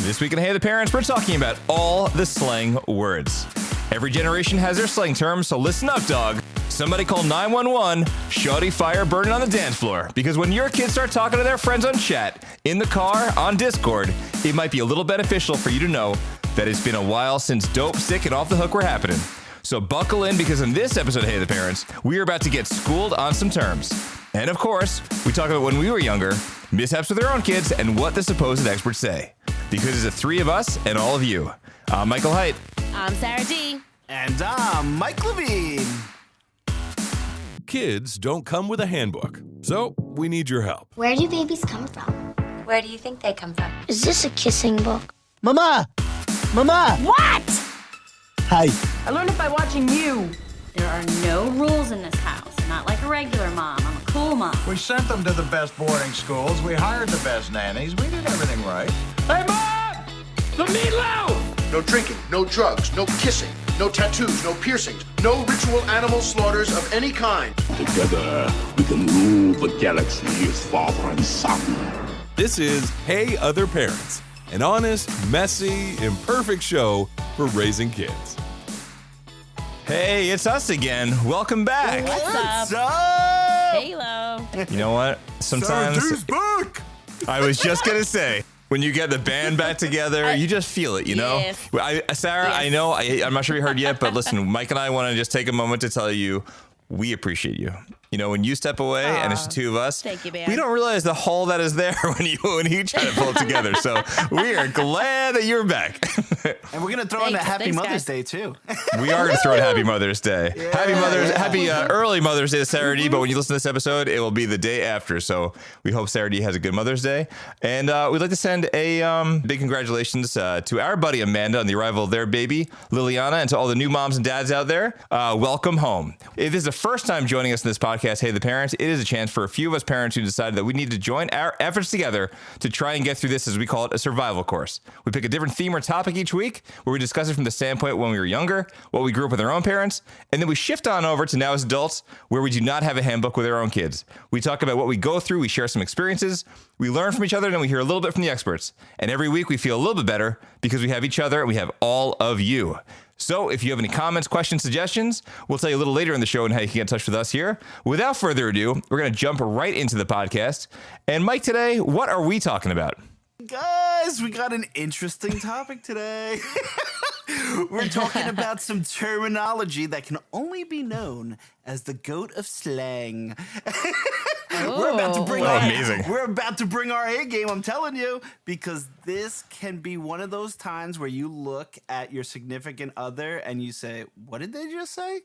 This week in Hey the Parents, we're talking about all the slang words. Every generation has their slang terms, so listen up, dog. Somebody call 911, shawty fire burning on the dance floor. Because when your kids start talking to their friends on chat, in the car, on Discord, it might be a little beneficial for you to know that it's been a while since dope, sick, and off the hook were happening. So buckle in, because in this episode of Hey the Parents, we are about to get schooled on some terms. And of course, we talk about when we were younger, mishaps with our own kids, and what the supposed experts say. Because it's the three of us and all of you. I'm Michael Height. I'm Sara D. And I'm Mike Levine. Kids don't come with a handbook, so we need your help. Where do babies come from? Where do you think they come from? Is this a kissing book? Mama! Mama! What? Hi. I learned it by watching you. There are no rules in this house. Not like a regular mom. I'm a cool mom. We sent them to the best boarding schools. We hired the best nannies. We did everything right. Hey, Mom! The meatloaf! No drinking, no drugs, no kissing, no tattoos, no piercings, no ritual animal slaughters of any kind. Together, we can rule the galaxy as father and son. This is Hey Other Parents, an honest, messy, imperfect show for raising kids. Hey, it's us again. Welcome back. What's up? up? Halo. You know what? Sometimes Sarah's back! I was just going to say, when you get the band back together, you just feel it, you know? Yes. Sarah, Yes. I know, I'm not sure you heard yet, but listen, Mike and I want to just take a moment to tell you, we appreciate you. You know, when you step away and it's the two of us, Thank you, man. we don't realize the hole that is there when you try to pull it together. So we are glad that you're back. And we're going to throw in a Happy Thanks, Mother's guys. Day, too. We are going to throw in Happy Mother's Day. Happy early Mother's Day to Sarah D. But when you listen to this episode, it will be the day after. So we hope Sarah D has a good Mother's Day. And we'd like to send a big congratulations to our buddy Amanda on the arrival of their baby, Liliana, and to all the new moms and dads out there. Welcome home. If this is the first time joining us in this podcast, Hey the Parents, it is a chance for a few of us parents who decided that we need to join our efforts together to try and get through this, as we call it, a survival course. We pick a different theme or topic each week where we discuss it from the standpoint when we were younger, what we grew up with our own parents, and then we shift on over to now as adults where we do not have a handbook with our own kids. We talk about what we go through, we share some experiences, we learn from each other, and we hear a little bit from the experts. And every week we feel a little bit better because we have each other and we have all of you. So if you have any comments, questions, suggestions, we'll tell you a little later in the show and how you can get in touch with us here. Without further ado, we're going to jump right into the podcast. And Mike, today, what are we talking about? Guys, we got an interesting topic today. We're talking about some terminology that can only be known as the goat of slang. We're about to bring amazing. We're about to bring our A game, I'm telling you, because this can be one of those times where you look at your significant other and you say, "What did they just say?"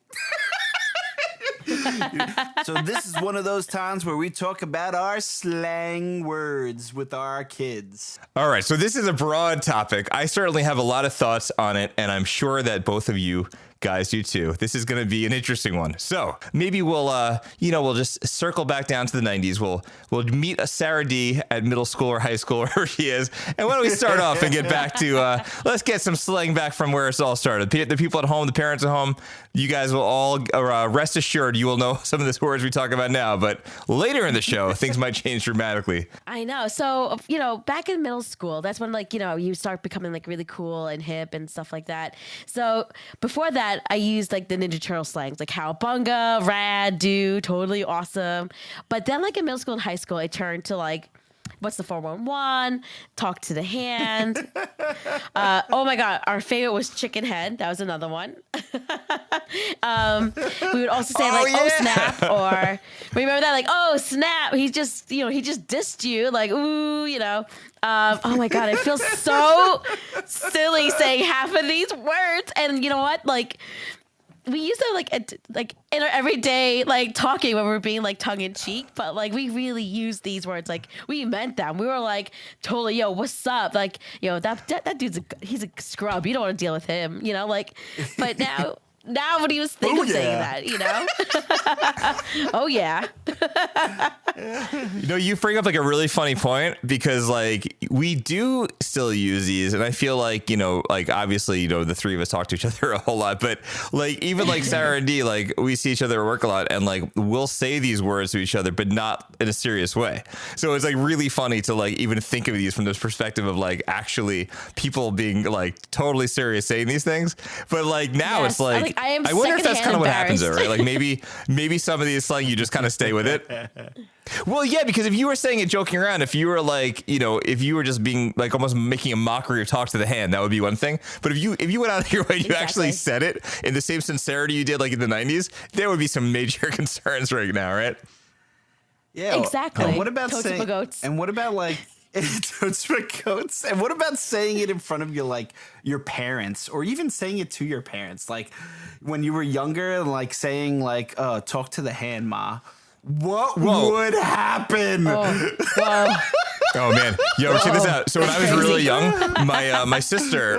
So this is one of those times where we talk about our slang words with our kids. All right, so this is a broad topic. I certainly have a lot of thoughts on it, and I'm sure that both of you guys do too. This is going to be an interesting one. So maybe we'll just circle back down to the 90s. We'll meet a Sara D at middle school or high school, wherever she is. And why don't we start off and get back to, let's get some slang back from where it's all started. The people at home, the parents at home, you guys will all rest assured you will know some of the words we talk about now. But later in the show, things might change dramatically. I know. So, back in middle school, that's when, you start becoming, really cool and hip and stuff like that. So before that, I used, the Ninja Turtle slangs, like cowabunga, rad, dude, totally awesome. But then, in middle school and high school, I turned to, what's the 411? Talk to the hand. Oh my God, our favorite was chicken head. That was another one. We would also say oh snap, or remember that, oh snap. He just dissed you, ooh, oh my God, I feel so silly saying half of these words. And you know what? We use them in our everyday talking when we're being tongue in cheek, but we really use these words we meant them. We were totally, yo, what's up? that dude's he's a scrub. You don't want to deal with him, But now Now would he was think Oh, of saying yeah. that, you know? Oh yeah. You know, you bring up like a really funny point because like we do still use these, and I feel like, you know, like obviously, you know, the three of us talk to each other a whole lot, but like even like Sara and Dee, like we see each other at work a lot, and like we'll say these words to each other, but not in a serious way. So it's like really funny to like even think of these from this perspective of like actually people being like totally serious saying these things. But like now Yes, it's like I am wonder if that's secondhand kind of what happens, though, embarrassed. right? Like maybe some of these slang you just kind of stay with it. Well, yeah, because if you were saying it joking around, if you were like, you know, if you were just being like almost making a mockery of talk to the hand, that would be one thing. But if you went out of your way, you actually said it in the same sincerity you did like in the 90s, there would be some major concerns right now, right? Yeah, Exactly. And what about Totes saying? my goats. And what about like totes my goats? And what about saying it in front of your parents, or even saying it to your parents, like when you were younger, and like saying like, "Talk to the hand, ma." What would happen? Oh man, yo, check this out. So when I was really young, my sister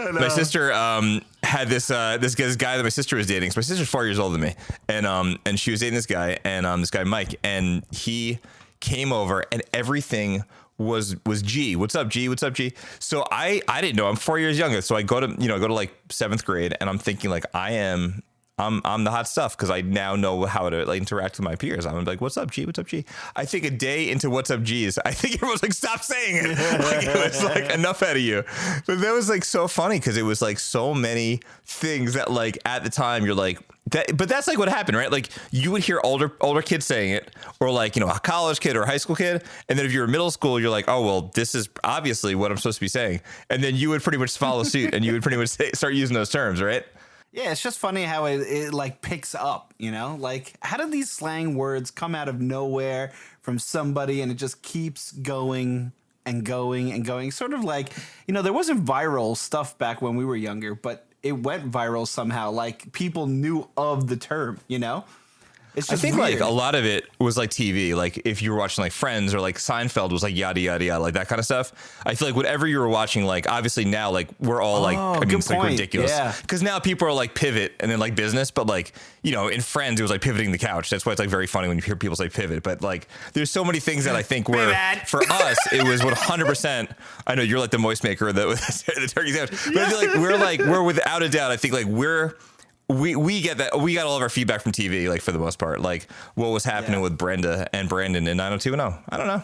had this guy that my sister was dating. So my sister's 4 years older than me, and she was dating this guy, and this guy Mike, and he came over, and everything was G. What's up, G? What's up, G? So I didn't know. I'm 4 years younger, so I go to like 7th grade, and I'm thinking like I'm the hot stuff because I now know how to like interact with my peers. I'm like, what's up, G? What's up, G? I think a day into what's up, G's, I think everyone's like, stop saying it. Like it was like enough out of you. But that was like so funny because it was like so many things that like at the time you're like that. But that's like what happened, right? Like you would hear older kids saying it, or like, you know, a college kid or a high school kid. And then if you're in middle school, you're like, oh, well, this is obviously what I'm supposed to be saying. And then you would pretty much follow suit and you would pretty much start using those terms, right? Yeah, it's just funny how it like picks up, you know? Like, how did these slang words come out of nowhere from somebody and it just keeps going and going and going? Sort of like, you know, there wasn't viral stuff back when we were younger, but it went viral somehow. Like, people knew of the term, you know? It's I just think weird. like a lot of it was like TV. Like if you were watching like Friends or like Seinfeld was like yada yada yada, like that kind of stuff. I feel like whatever you were watching, like obviously now like we're all like, I mean, it's like ridiculous. Yeah. Because now people are like pivot and then like business, but like, you know, in Friends it was like pivoting the couch. That's why it's like very funny when you hear people say pivot. But like there's so many things that I think were for us it was 100%. I know you're like the moist maker of the turkey sandwich, but I feel like we're without a doubt. I think like we get that. We got all of our feedback from TV, like for the most part, like what was happening with Brenda and Brandon in 90210. I don't know.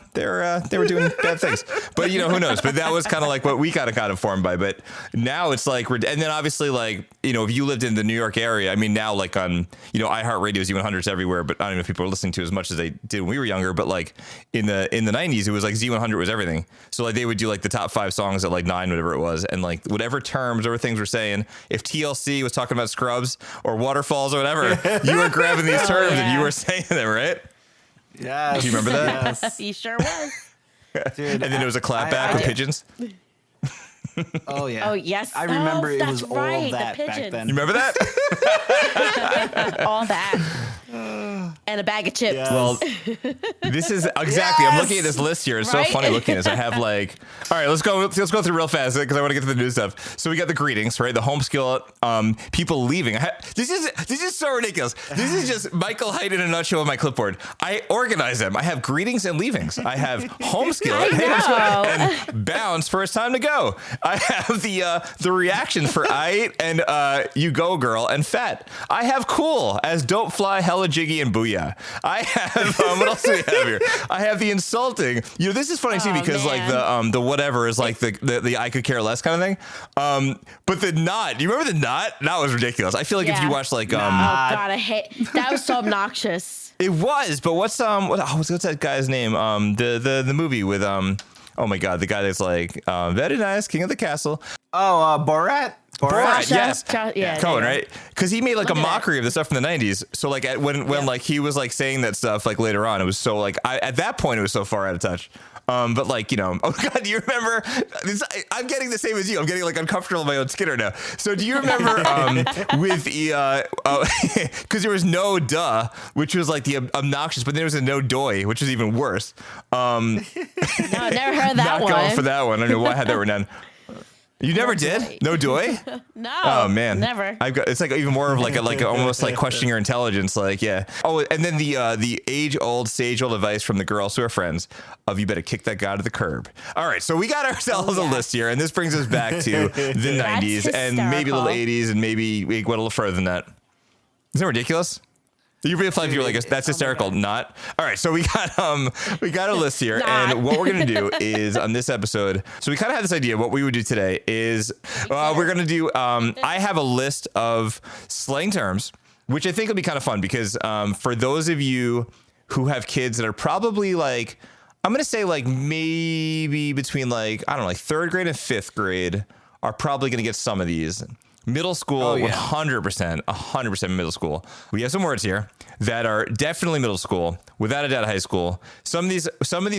They were doing bad things, but you know, who knows? But that was kind of like what we got kind of informed by. But now it's like, and then obviously like, you know, if you lived in the New York area, I mean, now like on, you know, iHeartRadio is Z100's everywhere, but I don't know if people are listening to as much as they did when we were younger. But like in the 90s, it was like Z100 was everything. So like they would do like the top 5 songs at like 9, whatever it was, and like whatever terms or things were saying. If TLC was talking about Scrubs or waterfalls or whatever, you were grabbing these terms and you were saying them, right? Yes. Do you remember that? Yes. He sure was. Dude, And then there was a clapback with pigeons. Oh, yeah. Oh, yes. I remember it was that's right, all the that back pigeons. then. You remember that? All that. And a bag of chips. Yes. Well, this is exactly. I'm looking at this list here. It's Right? so funny looking at this. I have like, all right, let's go through real fast because I want to get to the new stuff. So we got the greetings, right? The home skillet, people leaving. This is so ridiculous. This is just Michael Haidt in a nutshell on my clipboard. I organize them. I have greetings and leavings. I have home skillet, and bounce for it's time to go. I have the reactions for I and you go girl and fat. I have cool as dope fly hella jiggy and booyah. I have what else do we have here? I have the insulting. You know, this is funny too because like the whatever is like the I could care less kind of thing. But the not. Do you remember the not? That was ridiculous. I feel like if you watch like oh god, I hate that. Was so obnoxious. It was, but what's that guy's name? The movie with oh my god, the guy that's like very nice, king of the castle. Oh, Borat. Borat, yes. Yeah, Cohen, right? Because he made like a mockery of the stuff from the 90s. So like when like he was like saying that stuff like later on, it was so like at that point it was so far out of touch. But like, you know, oh god, do you remember this? I'm getting the same as you. I'm getting like uncomfortable in my own skin right now. So do you remember with the because there was no duh, which was like the obnoxious, but there was a no doy, which was even worse. No, I never heard that not one. going for that one. I don't know why I had that written down. You never did? No doy? No. Oh man, never. I've got. It's like even more of like almost like questioning your intelligence. Like yeah. Oh, and then the age-old, sage-old advice from the girls who are friends of you better kick that guy to the curb. All right, so we got ourselves a list here, and this brings us back to the 90s and maybe a little 80s, and maybe we went a little further than that. Isn't that ridiculous? You really feel like you were like, that's hysterical. Not. All right. So we got a list here. And what we're going to do is on this episode. So we kind of had this idea. What we would do today is we're going to do, I have a list of slang terms, which I think will be kind of fun because for those of you who have kids that are probably like, I'm going to say like maybe between like, I don't know, like 3rd grade and 5th grade are probably going to get some of these. Middle school, 100% middle school. We have some words here that are definitely middle school, without a doubt high school. Some of these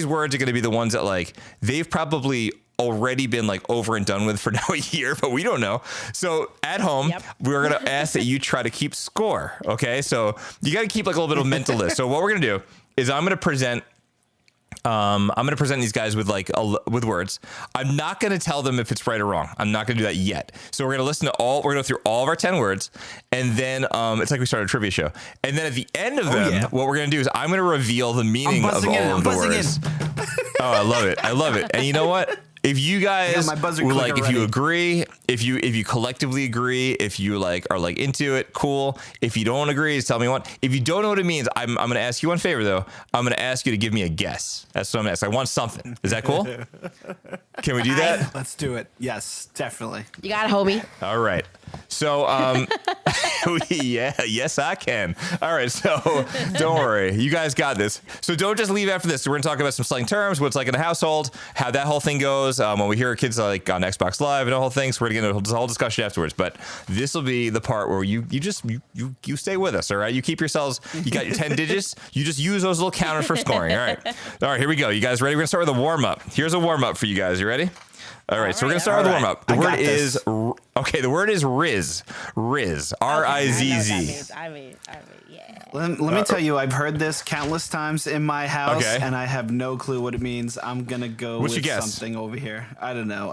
words are going to be the ones that like they've probably already been like over and done with for now a year, but we don't know. So at home, we're going to ask that you try to keep score. Okay. So you got to keep like a little bit of a mental list. So what we're going to do is I'm going to present these guys with with words. I'm not going to tell them if it's right or wrong. I'm not going to do that yet. So we're going to we're going to go through all of our 10 words. And then it's like we started a trivia show. And then at the end of them, what we're going to do is I'm going to reveal the meaning of all of the words. Oh, I love it. I love it. And you know what? If you guys if you agree, if you collectively agree, if you are into it, cool. If you don't agree, just tell me what. If you don't know what it means, I'm going to ask you one favor though. I'm going to ask you to give me a guess. That's what I'm going to ask. I want something. Is that cool? Can we do that? Let's do it. Yes, definitely. You got it, homie. All right. So, yes, I can. All right. So don't worry. You guys got this. So don't just leave after this. We're going to talk about some slang terms, what's like in a household, how that whole thing goes. When we hear kids like on Xbox Live and the whole thing. So we're going to get into a whole discussion afterwards. But this will be the part where you stay with us. All right. You keep yourselves, you got your 10 digits. You just use those little counters for scoring. All right. All right. Here we go. You guys ready? We're going to start with a warm up. Here's a warm up for you guys. You ready? All right, so we're going to start with the warm-up. The word is Riz. Riz. R-I-Z-Z. I mean, yeah. Let me tell you, I've heard this countless times in my house, and I have no clue what it means. I'm going to go with something over here. I don't know.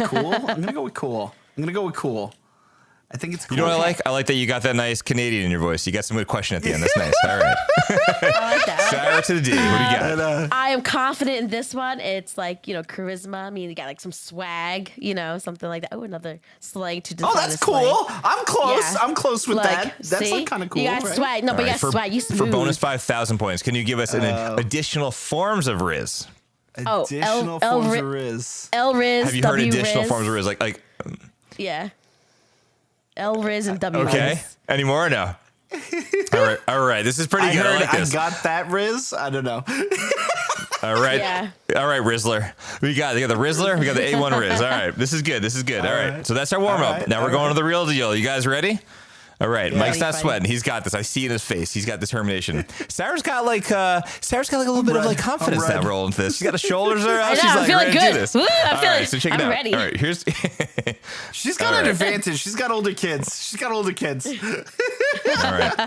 Cool? I'm going to go with cool. I think it's cool. You know what I like? I like that you got that nice Canadian in your voice. You got some good question at the end. That's nice. All right. I like that. Sarah to the D. What do you got? I am confident in this one. It's like, charisma. I mean, you got like some swag, something like that. Oh, another slang to define. Oh, that's cool. I'm close. Yeah. I'm close with that. That's kind of cool. You got swag. No, but you got swag. You smooth. For bonus 5,000 points, can you give us additional forms of Riz? Additional forms of Riz. L-Riz, Have you heard additional forms of Riz? Yeah. L-Riz and W-Riz. Okay. Any more or no? All right. This is pretty good. I like this. I got that Riz. I don't know. All right. Yeah. All right, Rizzler. We got the Rizzler. We got the A1 Riz. All right. This is good. All right. So that's our warm up. Now we're going to the real deal. You guys ready? All right, yeah, Mike's not sweating. He's got this. I see it in his face. He's got determination. Sarah's got like a little bit of like confidence that rolling into this. She's got the shoulders around. She's like ready to do this. Woo, I'm feeling. So check it out. Ready. All right, here's. She's got an advantage. She's got older kids. All right.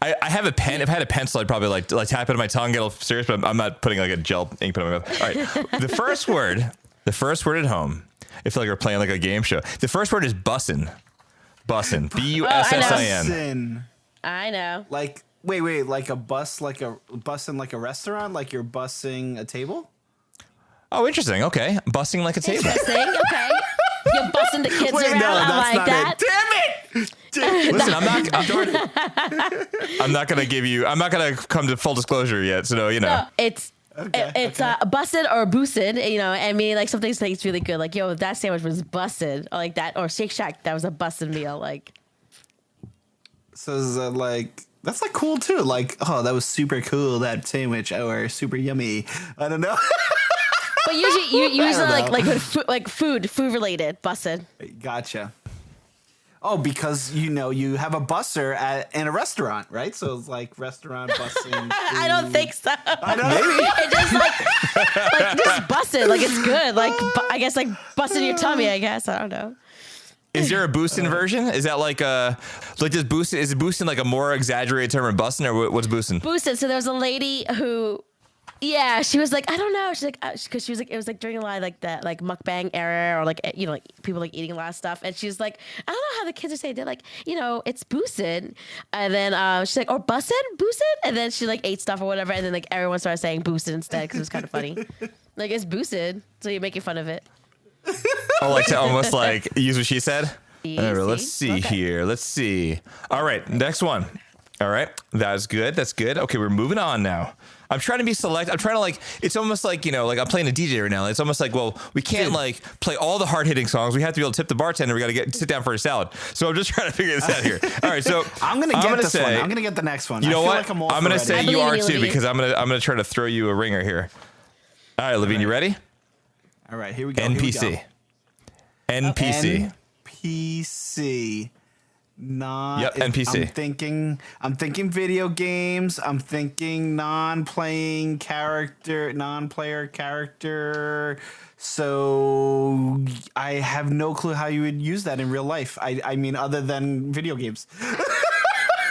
I have a pen. If I had a pencil, I'd probably like tap it on my tongue, get a little serious. But I'm not putting like a gel ink pen on my mouth. All right. The first word at home. I feel like we're playing like a game show. The first word is bussin'. Bussin'. B-U-S-S-I-N. I know. Like, wait, like a bus, like a bussing like a restaurant, like you're bussing a table? Oh, interesting. Okay. Bussing like a table. Interesting. Okay. You're bussing the kids around. No, I like that. Damn it! Listen, I'm not going to come to full disclosure yet. So, No, it's busted or boosted, and meaning like something's like it's really good. Like, yo, that sandwich was busted, or like that, or Shake Shack, that was a busted meal. Like, so is that like that's like cool too? Like, oh, that was super cool, that sandwich, or super yummy. I don't know. But usually, you usually like food related, busted. Gotcha. Oh, because you have a busser in a restaurant, right? So it's like restaurant bussing. I don't think so. I don't know. It just busted. Like it's good. Like I guess like busting your tummy. I guess I don't know. Is there a boosting version? Is that like this boosting? Is boosting like a more exaggerated term of busting, or what's boosting? Boosted. So there was a lady who Yeah, she was like, I don't know. She's like, because she was like, it was like during a lot of like that like mukbang era or like like people like eating a lot of stuff, and she's like, I don't know how the kids are saying. They're like, it's boosted, and then she's like, or busted, boosted, and then she like ate stuff or whatever, and then like everyone started saying boosted instead because it was kind of funny. Like it's boosted, so you're making fun of it. Oh, like to almost like use what she said. Easy. All right, let's see here. Let's see. All right, next one. All right, that's good. That's good. Okay, we're moving on now. I'm trying to be select. I'm trying to like. It's almost like like I'm playing a DJ right now. It's almost like, well, we can't like play all the hard hitting songs. We have to be able to tip the bartender. We got to sit down for a salad. So I'm just trying to figure this out here. All right, so I'm gonna get this one. I'm gonna get the next one. You know what? Like I'm gonna say you are too Levine. because I'm gonna try to throw you a ringer here. All right, Levine, you ready? All right, here we go. NPC. NPC. NPC. Yep, NPC. I'm thinking video games. I'm thinking non-player character. So I have no clue how you would use that in real life. I mean, other than video games.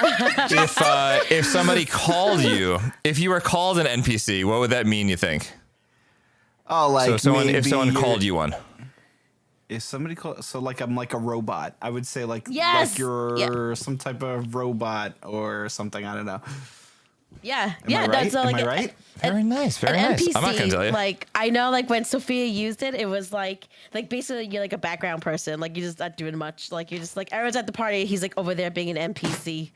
If somebody called you, if you were called an NPC, what would that mean, you think? Oh, like if someone called you one. If somebody like I'm like a robot, I would say like you're some type of robot or something. I don't know. Yeah, Am I right? that's Am like I right? Very nice, very an nice. NPC, I'm not gonna tell you. Like I know, like when Sophia used it, it was like basically you're like a background person. Like you're just not doing much. Like you're just like everyone's at the party. He's like over there being an NPC.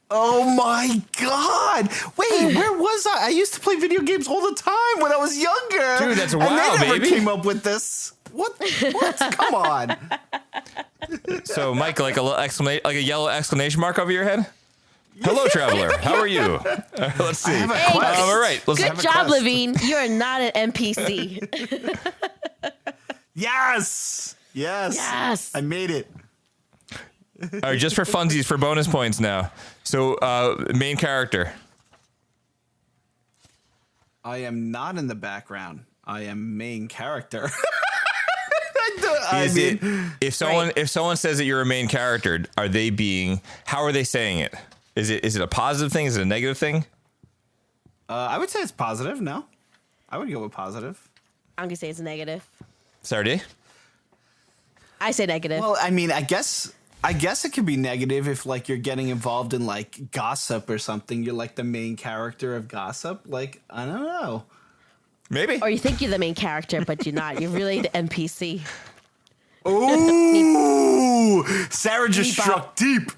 Oh my God! Wait, where was I? I used to play video games all the time when I was younger. Dude, that's wow, and they never baby. came up with this. What? Come on. So, Mike, like a little like a yellow exclamation mark over your head. Hello, traveler. How are you? Let's see. have a Hey, quest. All right. Let's Good job, Levine. You are not an NPC. Yes. Yes. I made it. All right, just for funsies, for bonus points now. So, main character. I am not in the background. I am main character. If someone says that you're a main character, how are they saying it? Is it a positive thing? Is it a negative thing? I would say it's positive. No, I would go with positive. I'm gonna say it's negative. Sarah D? I say negative. Well, I mean, I guess it could be negative if like you're getting involved in like gossip or something. You're like the main character of gossip. Like, I don't know. Maybe. Or you think you're the main character, but you're not. You're really the NPC. Ooh, Sarah just struck deep.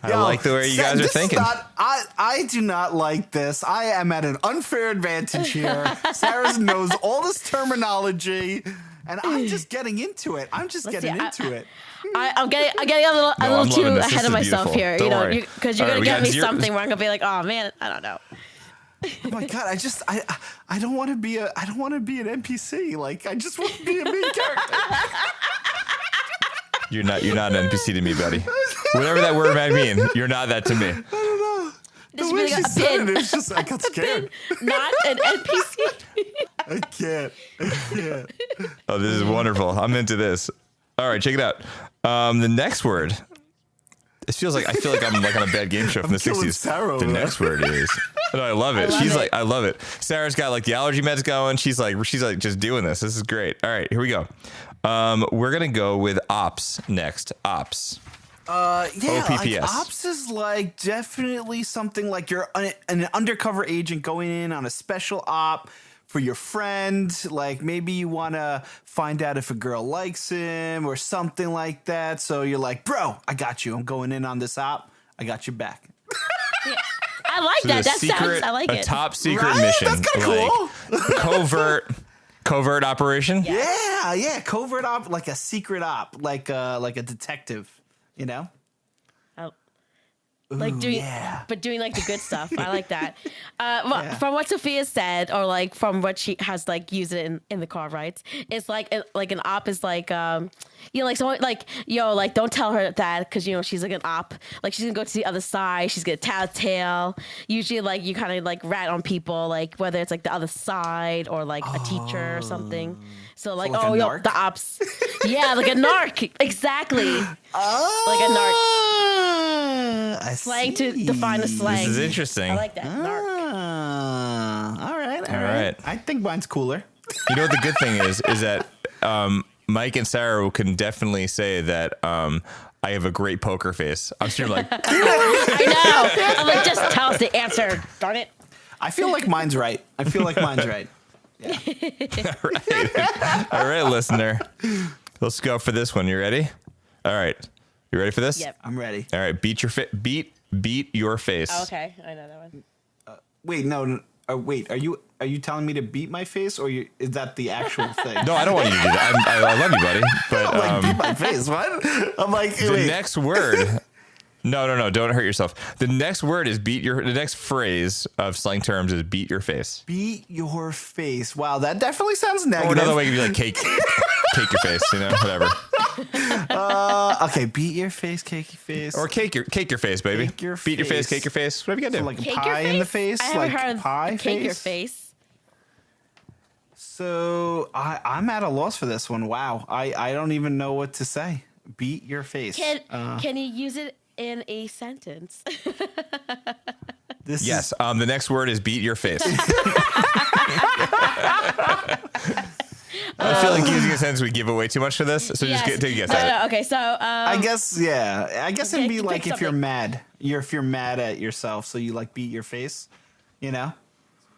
I like the way you guys are thinking. I do not like this. I am at an unfair advantage here. Sarah knows all this terminology, and I'm just getting into it. I'm getting into it. I'm getting a little too ahead of myself here. Don't you know, worry. because you're gonna get me something where I'm gonna be like, oh man, I don't know. Oh my God! I don't want to be an NPC. Like I just want to be a main character. You're not an NPC to me, buddy. Whatever that word might mean, you're not that to me. I don't know. This The way really she got a said pin. it, it's just I got scared. Not an NPC. I can't. Oh, this is wonderful. I'm into this. All right, check it out. The next word. I feel like I'm like on a bad game show from the killing 60s. Sarah The over next word is. No, I love it. I love it. Sarah's got like the allergy meds going. She's like just doing this. This is great. All right, here we go. We're gonna go with ops next. Ops. Yeah, OPPS. like ops is like definitely something like you're an undercover agent going in on a special op for your friend. Like maybe you want to find out if a girl likes him or something like that. So you're like, bro, I got you. I'm going in on this op. I got your back. Yeah. I like that. That sounds. I like it. A top secret Right? mission. That's kinda cool. Covert operation. Yeah, covert op, like a secret op, like a detective. You know. Like doing like the good stuff. I like that. From what Sophia said, or like from what she has like used it in the car rides, it's like an op is like like someone like like don't tell her that because she's like an op. Like she's gonna go to the other side. She's gonna tattletale. Usually like you kind of like rat on people, like whether it's like the other side or like a teacher or something. So like, like a narc? the ops. Yeah, like a narc. Exactly. Oh, like a narc. I Slang see. to define a slang. This is interesting. I like that. Narc. All right. All right. I think mine's cooler. You know what the good thing is that Mike and Sarah can definitely say that I have a great poker face. I'm sure like, I know. I'm like, just tell us the answer. Darn it. I feel like mine's right. Yeah. all right, listener. Let's go for this one. You ready? All right. You ready for this? Yep. I'm ready. All right. Beat your face. Oh, okay. I know that one. Wait, no. Wait, are you telling me to beat my face, or is that the actual thing? No, I don't want you to do that. I love you, buddy. But I'm like, beat my face. What? I'm like, the wait. next word. No. Don't hurt yourself. The next word is the next phrase of slang terms is beat your face. Beat your face. Wow, that definitely sounds Or negative. another way could be like cake your face, whatever. Okay, beat your face, cake your face. Or cake your face, baby. Cake your Beat your face, face. cake your face. Whatever you gotta So do. like a Cake pie your in the face? I haven't Like heard pie cake face? your face. So I'm at a loss for this one. Wow. I don't even know what to say. Beat your face. Can you use it in a sentence? Yes. The next word is beat your face. I feel like using a sentence would give away too much for this, so Yes. just take a guess at it. No, okay, so I guess, yeah. I guess it'd be pick like if you're something. mad. If you're mad at yourself, so you like beat your face,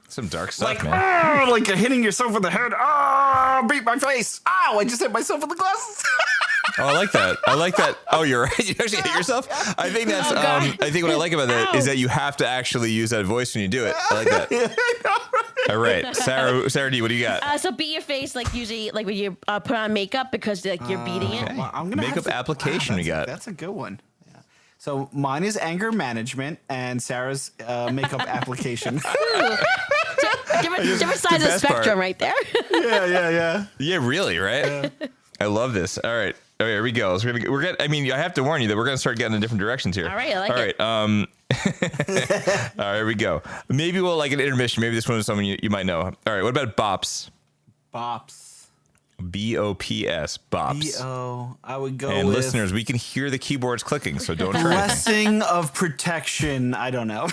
Some dark stuff, Like, man. like you're hitting yourself in the head. Oh, beat my face. Ow, I just hit myself in the glasses. Oh, I like that. Oh, you're right. You actually hit yourself. I think that's. Oh, God. I think what I like about that is Ow. that you have to actually use that voice when you do it. I like that. All right, Sarah D, what do you got? so beat your face like usually like when you put on makeup because like you're beating it. Well, I'm gonna Makeup have to- application we got. That's a good one. Yeah. So mine is anger management, and Sarah's makeup application. Different sides of the best part. spectrum right there. Yeah. Yeah, really, right? I love this. All right, here we go. So we're gonna. I mean, I have to warn you that we're gonna start getting in different directions here. All right, I like it. All right. All right, here we go. Maybe we'll like an intermission. Maybe this one is something you might know. All right, what about bops? Bops. BOPS. Bops. B-O. I would go And with listeners, we can hear the keyboards clicking, so don't try anything. blessing of protection. I don't know.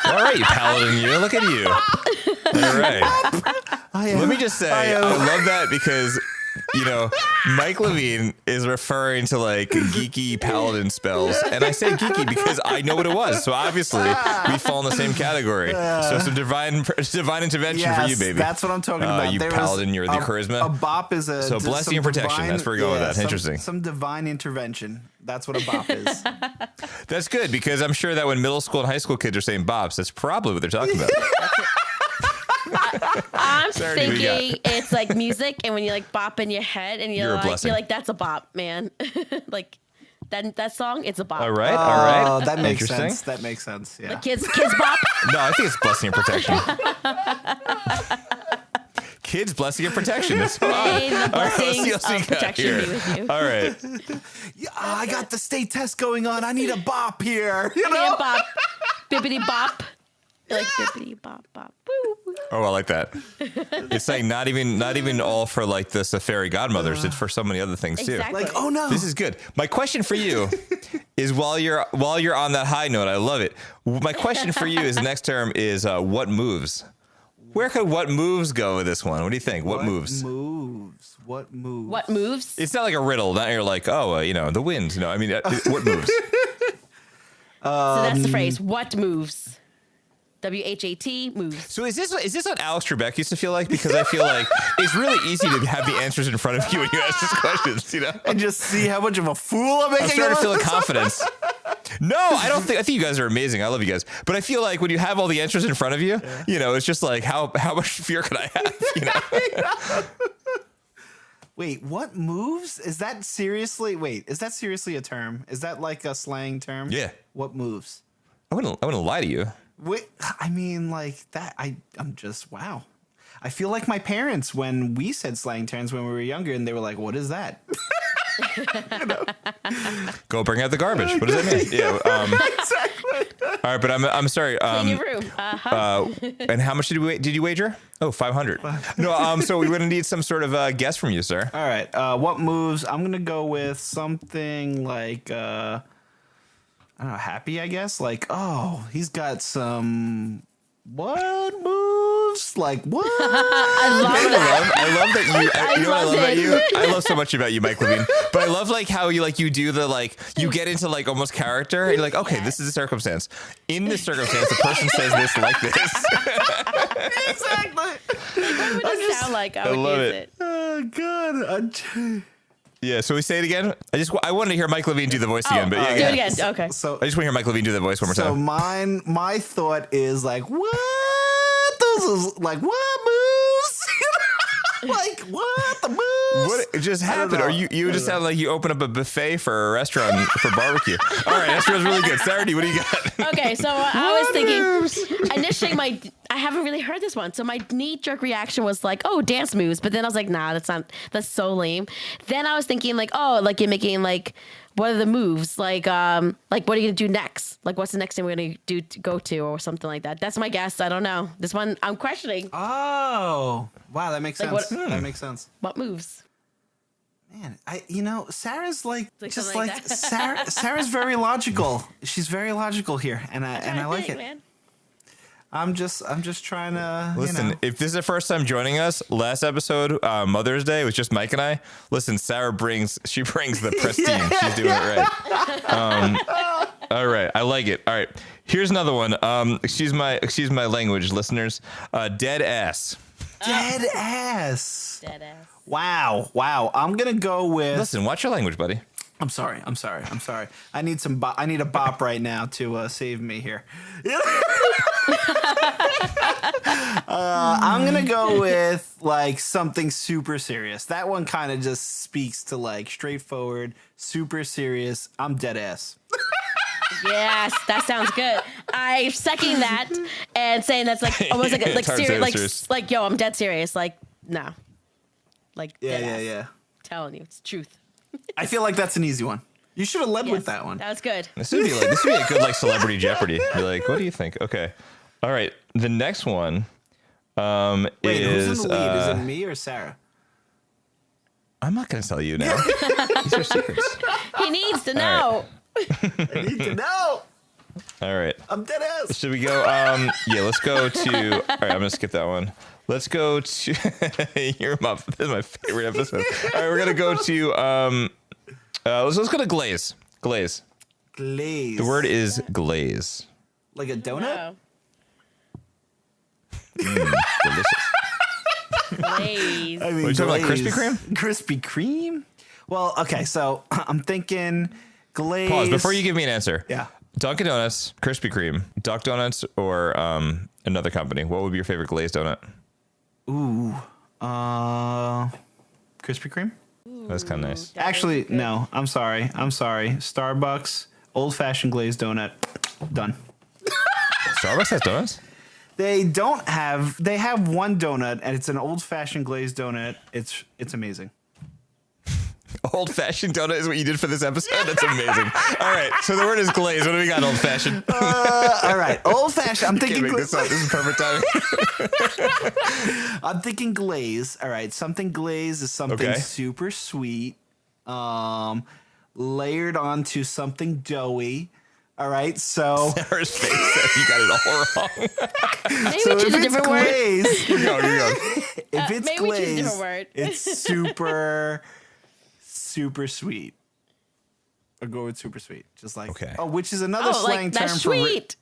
All right, you paladin, you. Look at you. All right. Let me just say, I love that because, Mike Levine is referring to like geeky paladin spells. And I say geeky because I know what it was. So obviously, we fall in the same category. So some divine intervention for you, baby. That's what I'm talking about. You paladin, you're the charisma. A bop is a So blessing and protection. That's where we're going with that. Interesting. Some divine intervention. That's what a bop is. That's good because I'm sure that when middle school and high school kids are saying bops, that's probably what they're talking about. I'm Sarah, what do you thinking it's like music, and when you like bop in your head, and You're a blessing. you're like, that's a bop, man. Like that song, it's a bop. All right. Oh, that makes Interesting. sense. That makes sense. Yeah. Kids bop. No, I think it's blessing and protection. Kids, blessing and protection. That's May the All right, let's blessings see what we of got protection here. be with you. All right. Yeah, I got the state test going on. I need a bop here. Yeah, bop, bippity bop. You're like bippity bop bop. Woo. Oh, I like that. It's like not even all for like the Safari Godmothers. It's for so many other things too. Exactly. Like, oh no. This is good. My question for you is while you're on that high note, I love it. My question for you is the next term is what moves? Where could what moves go with this one? What do you think? What moves? What moves? What moves? It's not like a riddle. Not you're like, the wind. No, I mean, what moves? So that's the phrase. What moves? WHAT moves. So is this what Alex Trebek used to feel like? Because I feel like it's really easy to have the answers in front of you when you ask these questions, And just see how much of a fool I'm making. I'm starting to feel the confidence. No, I think you guys are amazing. I love you guys. But I feel like when you have all the answers in front of you, it's just like how much fear could I have? Wait, what moves? Is that seriously a term? Is that like a slang term? Yeah. What moves? I wouldn't lie to you. Wait, I mean, like that. I'm just wow. I feel like my parents when we said slang terms when we were younger, and they were like, "What is that?" Go bring out the garbage. What does that mean? Yeah. Exactly. All right, but I'm sorry. Clean your room. And how much did you wager? Oh, 500. No. So we would need some sort of guess from you, sir. All right. What moves? I'm gonna go with something like. I don't know, happy, I guess. Like, oh, he's got some what moves? Like what? I love that you. You know what I love about you? I love so much about you, Mike Levine. But I love like how you do the like you get into like almost character and you're like, okay, this is a circumstance. In this circumstance, the person says this like this. Exactly. What would it sound like? I love use it. Oh, good. Yeah, so we say it again. I wanted to hear Mike Levine do the voice again, but yeah, do it again. Okay. So I just want to hear Mike Levine do the voice one more So time. my thought is like, what? Those is like what moves? Like what the moves? What just happened? Or you just sound like you open up a buffet for a restaurant for barbecue. All right, that feels really good. Sarah D, what do you got? Okay, so I was thinking initially I haven't really heard this one, so my knee-jerk reaction was like, oh, dance moves, but then I was like, nah, that's so lame. Then I was thinking like, oh, like you're making like, what are the moves? Like what are you gonna do next? Like what's the next thing we're gonna do to go to or something like that? That's my guess. I don't know. This one I'm questioning. Oh, wow, that makes Like sense. That makes sense. What moves? Man, Sarah's like just something like that. Sarah's very logical. She's very logical here, and I like it. Man. I'm just trying to Listen, if this is the first time joining us, last episode, Mother's Day, was just Mike and I. Listen, Sarah brings the prestige. She's doing it right. All right, I like it. All right, here's another one. Excuse my language, listeners. Dead ass. Dead ass. Dead ass. Wow. I'm gonna go with. Listen, watch your language, buddy. I'm sorry. I need I need a bop right now to save me here. I'm gonna go with like something super serious. That one kind of just speaks to like straightforward, super serious. I'm dead ass. Yes, that sounds good. I second that and saying that's like almost like It's hard to say serious, like yo, I'm dead serious. Like no, like dead ass. Yeah. Telling you, it's truth. I feel like that's an easy one. You should have led with that one. That was good. This would be a good like Celebrity Jeopardy. Be like, what do you think? Okay, all right. The next one Wait, is who's in the lead? Is it me or Sarah? I'm not going to tell you now. These are secrets. He needs to know. I need to know. All right. I'm dead ass. Should we go? Let's go to. All right, I'm gonna skip that one. Let's go to. You're my. This is my favorite episode. All right, we're gonna go to. Let's go to glaze. Glaze. Glaze. The word is glaze. Like a donut? No. Delicious. Glaze. I mean, Are you talking about glaze. Krispy Kreme? Krispy Kreme? Well, okay, so I'm thinking glaze. Pause before you give me an answer. Yeah. Dunkin' Donuts, Krispy Kreme, Duck Donuts, or another company. What would be your favorite glazed donut? Ooh. Krispy Kreme? That's kind of nice. Actually, no. I'm sorry. Starbucks, old-fashioned glazed donut. Done. Starbucks has donuts? They have one donut, and it's an old-fashioned glazed donut. It's amazing. Old-fashioned donut is what you did for this episode? That's amazing. All right, so the word is glaze. What do we got, old-fashioned? All right, old-fashioned. I'm thinking Can't make this up. This is perfect timing. I'm thinking glaze. All right, something glazed is something super sweet, layered onto something doughy. All right, so Sarah's face said you got it all wrong. Maybe so choose if a different word. glazed, You're going. if it's maybe we choose a different glazed, word. it's super sweet. I'll go with super sweet. Just like which is another slang like term that's for sweet.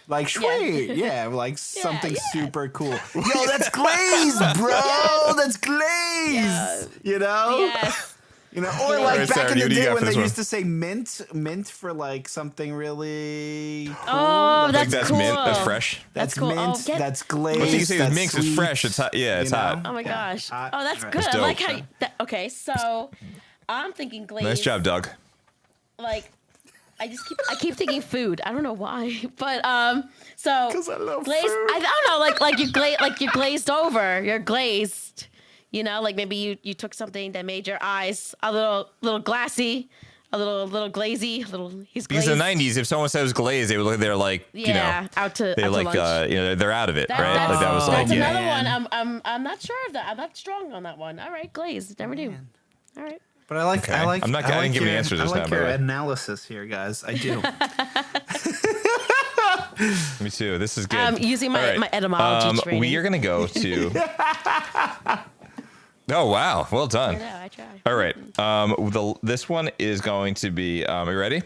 like sweet. Yeah, like something yeah. super cool. Yo, that's glazed, bro. That's glazed. Yeah. You know? Yes. You know, or like Alright, back Sarah, in the what do you day got when for they this used to say mint for like something really cool. Oh, that's That's cool. mint. That's fresh. That's cool. mint. Oh, that's glazed. But you say that's minx is sweet, fresh. It's hot. Yeah, it's you know? hot. Oh my gosh. Hot. Oh, that's Alright. good. That's I like dope. how. Okay, so I'm thinking glaze. Nice job, Doug. Like, I keep thinking food. I don't know why, but so 'Cause I love glazed. food. I don't know, like you're glazed over. You're glazed. You know, like maybe you took something that made your eyes a little glassy, a little glazy, he's Because glazed. in the 90s, if someone said it was glazed, they would look. They're like, Yeah, out to they like, lunch. they're out of it, That- right? that's- Like that was That's like, another man. one. I'm not sure of that. I'm not strong on that one. All right, glazed. Never do. All right. But I like. I'm not getting giving answers this I like time, by your the way. analysis here, guys. I do. Me too. This is good. Using my, All right. my etymology training. We are going to go to. Oh, wow. Well done. I know, I try. All right. This one is going to be. Are you ready?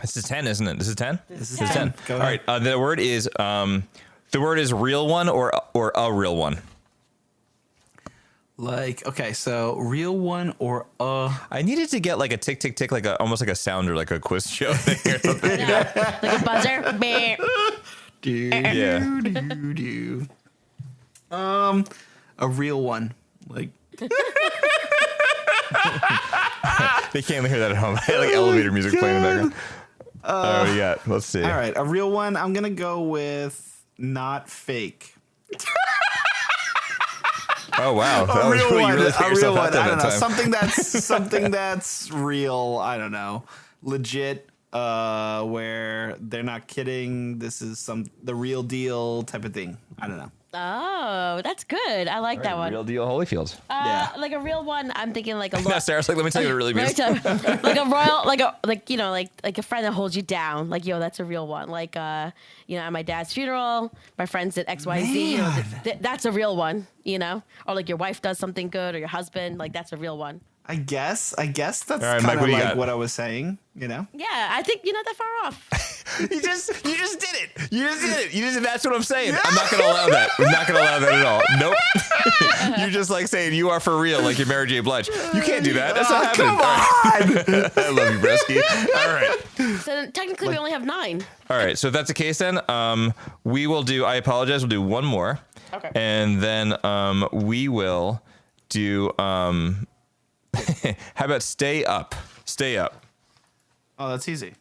This is 10, isn't it? This is 10? This is 10. Go All ahead. right. The word is real one or a real one. Like, okay, so real one or I needed to get like a tick, tick, tick, like almost like a sounder, like a quiz show thing or something. Yeah. Like a buzzer. Beep. Yeah. do. A real one. Like, They can't hear that at home. I had like elevator music playing in the background. What do you got? Let's see. all right, a real one. I'm gonna go with not fake. Oh wow. That A was real cool. You one. really put A real yourself out one. there I don't that know. time. Something that's real. I don't know. Legit. Where they're not kidding. This is the real deal type of thing. I don't know. Oh, that's good. I like that one. Real deal Holyfields. Yeah. Like a real one. I'm thinking like a Now Sarah's like, let me tell you what it really means. like a royal, like a friend that holds you down. Like, yo, that's a real one. Like, at my dad's funeral, my friends did X, Y, Z. That's a real one. Or like your wife does something good, or your husband. Like that's a real one. I guess that's right, kind Mike, of what do you like got? what I was saying. Yeah, I think you're not that far off. You just did it. You just did it. That's what I'm saying. I'm not gonna allow that. I'm not gonna allow that at all. Nope. You're just like saying you are for real, like you're Mary J. Blige. You can't do that. That's not happening. Come on. I love you, Bresky. All right. So then technically we only have 9. All right. So if that's the case, then we will do. I apologize. We'll do one more. Okay. And then we will do. How about stay up? Stay up. Oh, that's easy.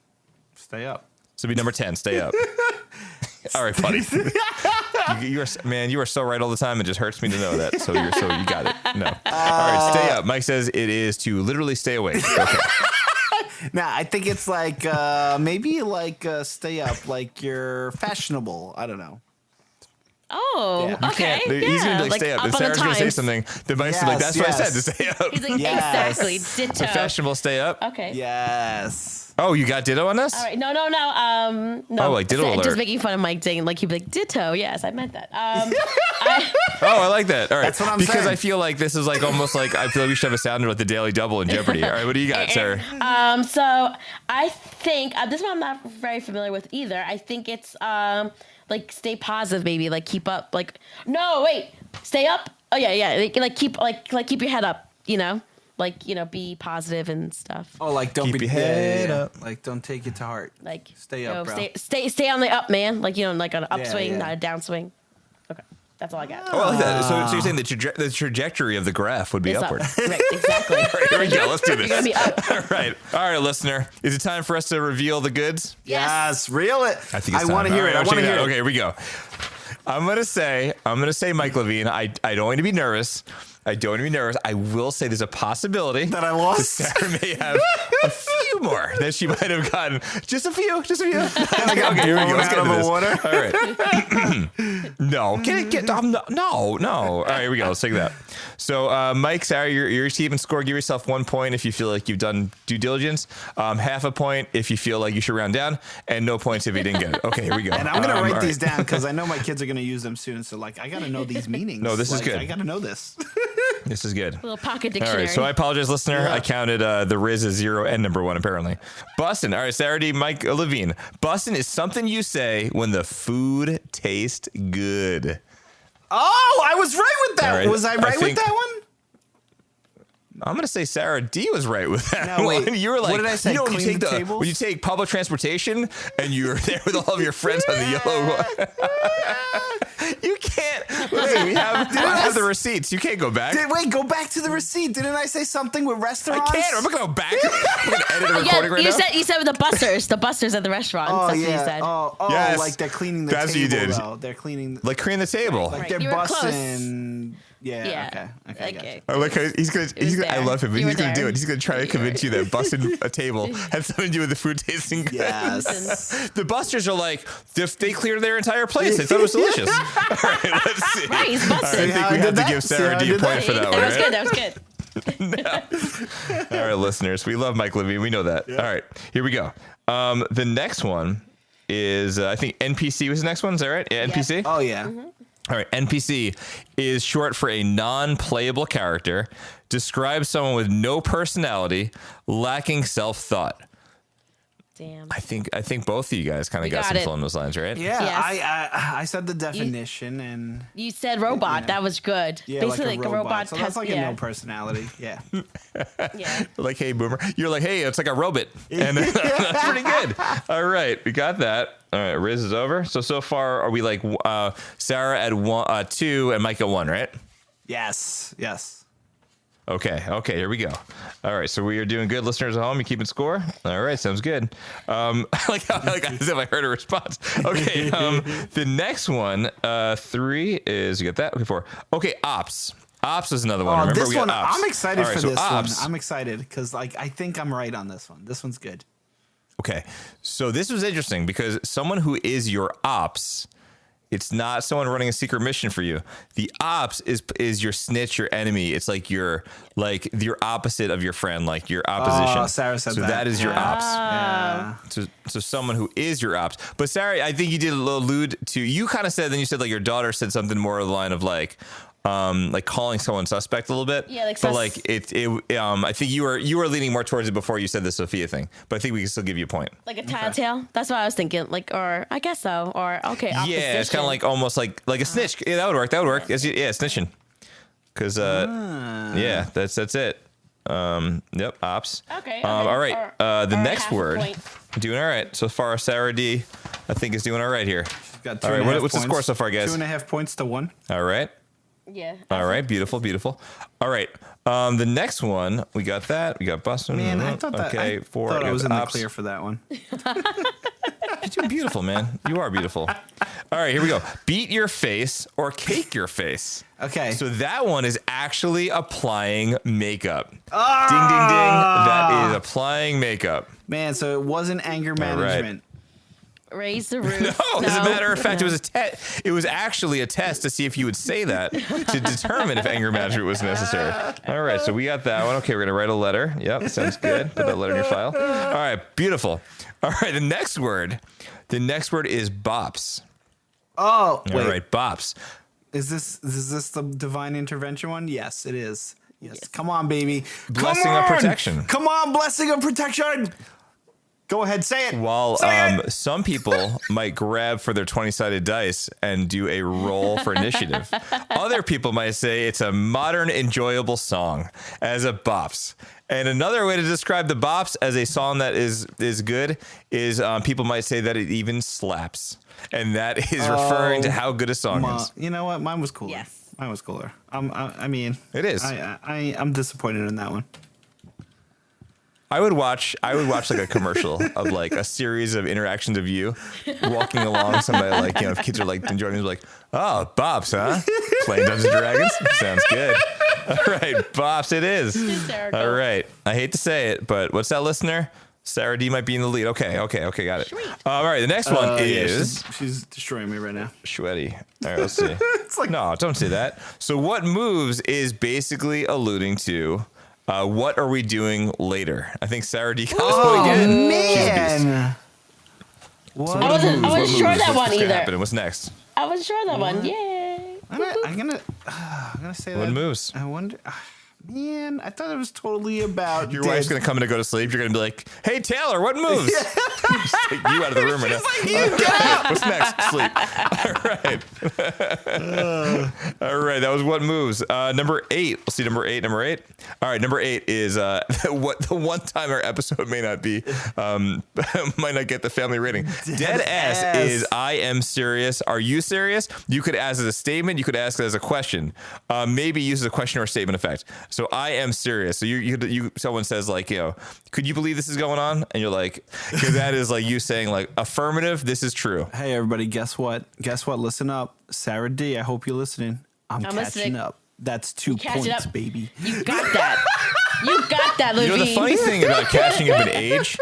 Stay up. So be number 10. Stay up. All right, buddy. You are so right all the time. It just hurts me to know that. So you got it. No. All right, stay up. Mike says it is to literally stay awake. Okay. Nah, I think it's like maybe like stay up, like you're fashionable. I don't know. Oh, Yeah. okay. He's gonna be like, stay up. on And the Sarah's gonna say times. something. Then Mike's like, that's what I said, to stay up. He's like, Yes. exactly. Ditto. The fashionable stay up. Okay. Yes. Oh, you got ditto on this? All right. No. No. Oh, like ditto alert. Just making fun of Mike saying like he'd be like ditto. Yes, I meant that. Oh, I like that. All right. That's what I'm because saying. I feel like this is like almost like I feel like we should have a sounder with the Daily Double in Jeopardy. All right, what do you got, Sarah? So I think this one I'm not very familiar with either. I think it's like stay positive, maybe like keep up. Like no, wait, stay up. Oh yeah. Like keep your head up. Be positive and stuff. Oh, like don't Keep be your head up. Like don't take it to heart. Like stay up, bro. Stay on the up, man. Like like on an upswing, yeah. not a downswing. Okay, that's all I got. Oh, I like that. So you're saying the trajectory of the graph would be It's up. upward. Right, exactly. All right, here we go. Let's do this. You're gonna be up. All right, listener. Is it time for us to reveal the goods? Yes, reel it. I think it's I want to time. hear it. All right, I want to check hear out. it. Okay, here we go. I'm gonna say, Mike Levine. I don't want to be nervous. I don't want to be nervous. I will say there's a possibility That I lost? Sarah may have a few more that she might have gotten. Just a few. Okay, here we go. Let's get into this. Water. All right. No. No. All right, here we go. Let's take that. So, Mike, Sarah, your even score. Give yourself 1 point if you feel like you've done due diligence. Half a point if you feel like you should round down, and no points if you didn't get it. Okay, here we go. And I'm gonna write all these right. down because I know my kids are gonna use them soon. So like I gotta know these meanings. No, this is good. I gotta know this. This is good. Little pocket All dictionary. right, so I apologize, listener. I counted the Riz as 0 and number 1, apparently. Bussin'. All right, Sarah D. Mike Levine. Bussin' is something you say when the food tastes good. Oh, I was right with that. All right, Was I right with think- that one? I'm gonna say Sarah D was right with that No, one. wait. You were like, What did I say? when you Clean take the tables? when you take public transportation and you're there with all of your friends on the yellow one. You can't. Listen, I have the receipts. You can't go back. Wait, go back to the receipt. Didn't I say something with I restaurants? can't. I'm not gonna go back. I'm gonna edit a recording right you now. said with the busters at the restaurant. Oh That's yeah. what you said. Oh, Yes. like they're cleaning the That's what table. you did. Though. They're cleaning. Like cleaning the table. Like Right. they're You were close. bussing. Yeah. Okay. I gotcha. I like how he's gonna. I there. love him. But You he's were gonna do there. it. He's gonna try to convince you that busting a table has something to do with the food tasting good. Yes. The busters are like they cleared their entire place. They thought it was delicious. All right, let's see. Right, he's All right, busting. I think we have to give Sarah D a point for that one. That was right? good. That was good. All right, listeners, we love Mike Levine. We know that. Yeah. All right, here we go. The next one is, I think NPC was the next one. Is that right? Yeah, NPC? Yep. Oh, yeah. Mm-hmm. All right, NPC is short for a non-playable character. Describes someone with no personality, lacking self-thought. Damn. I think both of you guys kind of got something along those lines, right? Yeah, Yes. I said the definition and You said robot. That was good. yeah, Basically, like a robot. So that's has, like a no personality. Yeah. Yeah. Like, hey, boomer. You're like, hey, it's like a robot. And that's pretty good. All right, we got that. All right, Riz is over. So far, are we like Sara at 2 and Mike at 1, right? Yes. Okay, here we go. All right, so we are doing good, listeners at home. You keeping score? All right, sounds good. Like as if I heard a response. Okay, the next one, 3 is, you got that? Okay, 4. Okay, ops. Ops is another one. Remember, this one, ops. I'm excited for this ops. one. I'm excited because like I think I'm right on this one. This one's good. Okay, so this was interesting because someone who is your ops, it's not someone running a secret mission for you. The ops is your snitch, your enemy. It's like your opposite of your friend, like your opposition. Oh, Sara said that. So that is your ops. Yeah. So someone who is your ops. But Sara, I think you did allude to, you kind of said, then you said like your daughter said something more of the line of like calling someone suspect a little bit. Yeah, like but like I think you were leaning more towards it before you said the Sophia thing. But I think we can still give you a point. Like a tattletale. That's what I was thinking. Like, or I guess so. Or okay. Yeah, it's kind of like almost like a snitch. Yeah, that would work. Yeah, snitching. Because yeah, that's it. Yep, ops. Okay. All right. The next half a word. point. Doing all right so far. Sara D, I think, is doing all right here. She's got all right. What's the score so far, guys? 2.5 points to 1. All right. Yeah. All right. Beautiful. All right. The next one, we got that. We got Boston. Man, I thought that. Okay, 4. I thought I was in the ops. clear for that one. You're doing beautiful, man. You are beautiful. All right, here we go. Beat your face or cake your face. Okay. So that one is actually applying makeup. Ding, ding, ding. That is applying makeup. Man, so it wasn't anger management. Raise the roof. No, as a matter of fact, it was actually a test to see if you would say that to determine if anger management was necessary. All right, so we got that one. Okay, we're gonna write a letter. Yep, sounds good. Put that letter in your file. All right, beautiful. All right, the next word is bops. Oh, wait. All right, bops. Is this the divine intervention one? Yes, it is. Yes. Come on, baby. Blessing of protection. Come on, blessing of protection. Go ahead, say it. While some people might grab for their 20-sided dice and do a roll for initiative, other people might say it's a modern, enjoyable song as a bops. And another way to describe the bops as a song that is good is people might say that it even slaps. And that is referring to how good a song is. You know what? Mine was cooler. Yes. Mine was cooler. I mean, it is. I'm disappointed in that one. I would watch like a commercial of like a series of interactions of you walking along. Somebody like, if kids are like enjoying it, like, oh, bops, huh? Playing Dungeons and Dragons? Sounds good. All right, bops it is. Hysterical. All right. I hate to say it, but what's that, listener? Sara D might be in the lead. Okay, got it. Sweet. All right, the next one is... She's destroying me right now. Sweaty. All right, let's see. It's like, no, don't say that. So what moves is basically alluding to... what are we doing later? I think Sara D. Oh, again. man. So I wasn't sure that one either. Happen? What's next? I wasn't sure that one. Yay. I'm gonna say that. What moves? I wonder. Man, I thought it was totally about Your wife's gonna come in to go to sleep. You're gonna be like, "Hey Taylor, what moves?" Just take you out of the room right now. Like, you go. What's next? Sleep. All right. That was what moves. Number 8. Let's see. Number 8. All right. Number 8 is what the one time our episode may not be, might not get the family rating. Dead ass is I am serious. Are you serious? You could ask as a statement. You could ask it as a question. Maybe use as a question or a statement effect. So I am serious. So you someone says like, could you believe this is going on? And you're like, because that is like you saying like affirmative. This is true. Hey everybody, guess what? Listen up. Sara D, I hope you're listening. I'm catching listening. up. That's 2 points, baby. You got that. You got that, Levine. The funny thing about catching up in age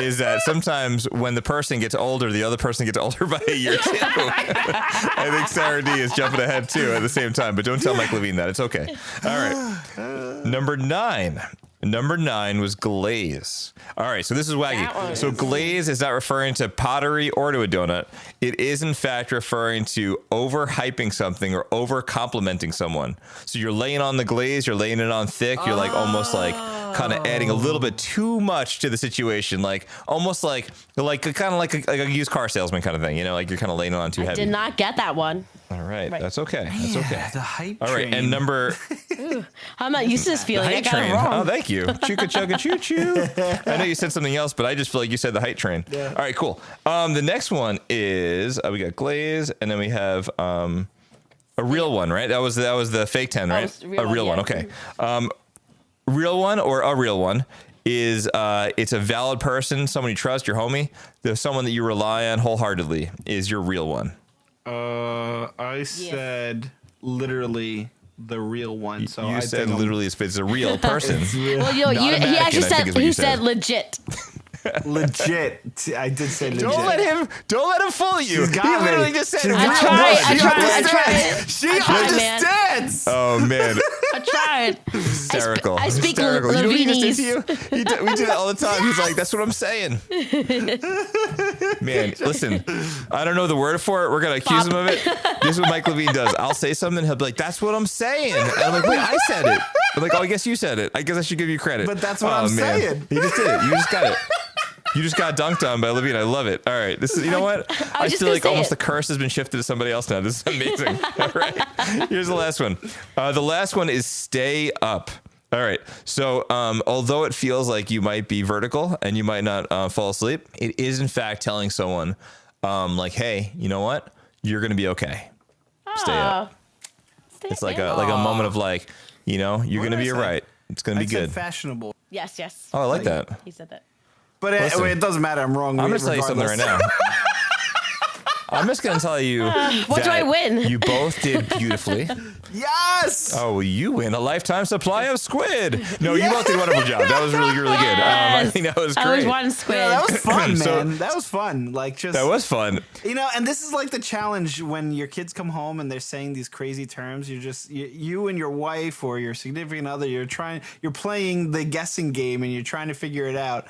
is that sometimes when the person gets older, the other person gets older by a year too. I think Sara D is jumping ahead too at the same time, but don't tell Mike Levine that. It's okay. All right. Number 9. Number 9 was glaze. All right, so this is wacky. So glaze is not referring to pottery or to a donut. It is, in fact, referring to overhyping something or over-complimenting someone. So you're laying on the glaze, you're laying it on thick, you're like almost like kind of adding a little bit too much to the situation, like almost like kind of like a used car salesman kind of thing, you know, like you're kind of laying it on too heavy. Did not get that one. All right, that's okay. That's okay. The hype All right, train. and number... Ooh, I'm not used to this feeling. I height got train. it wrong. Oh, thank you. Chugga chugga choo choo. I know you said something else, but I just feel like you said the height train. Yeah. All right, cool. The next one is we got glaze, and then we have a real one, right? That was the fake 10, right? Real a real one, okay. Real one or a real one is it's a valid person, someone you trust, your homie. There's someone that you rely on wholeheartedly is your real one. I said literally the real one. So you I said think literally it's a real person. Well, he actually said legit. legit. I did say legit. Don't let him fool you. She's got He me. literally just said She's real got one. I tried. She I tried, understands. Oh man. I tried. Hysterical. I speak Hysterical. You know what he just did Lebanese. to you? We do that all the time. He's like, that's what I'm saying. Man, listen, I don't know the word for it. We're going to accuse him of it. This is what Mike Levine does. I'll say something. He'll be like, that's what I'm saying. And I'm like, wait, I said it. I'm like, oh, I guess you said it. I guess I should give you credit. But that's what I'm saying. You just did it. You just got it. You just got dunked on by Levine. I love it. All right. This is, you know what? I feel like almost the curse has been shifted to somebody else now. This is amazing. All right. Here's the last one. The last one is stay up. All right. So although it feels like you might be vertical and you might not fall asleep, it is in fact telling someone like, hey, you know what? You're going to be okay. Stay up. It's like a moment of like, you know, you're going to be all right. It's going to be good. Fashionable. Yes. Oh, I like that. He said that. But it doesn't matter. I'm wrong. I'm going to tell you something right now. I'm just going to tell you what do I win? You both did beautifully. Yes. Oh, well, you win a lifetime supply of squid. No, you both did a wonderful job. That was really, really good. I think that was great. I was one squid. Yeah, that was fun, man. That was fun. That was fun. You know, and this is like the challenge when your kids come home and they're saying these crazy terms. You and your wife or your significant other, you're playing the guessing game and you're trying to figure it out.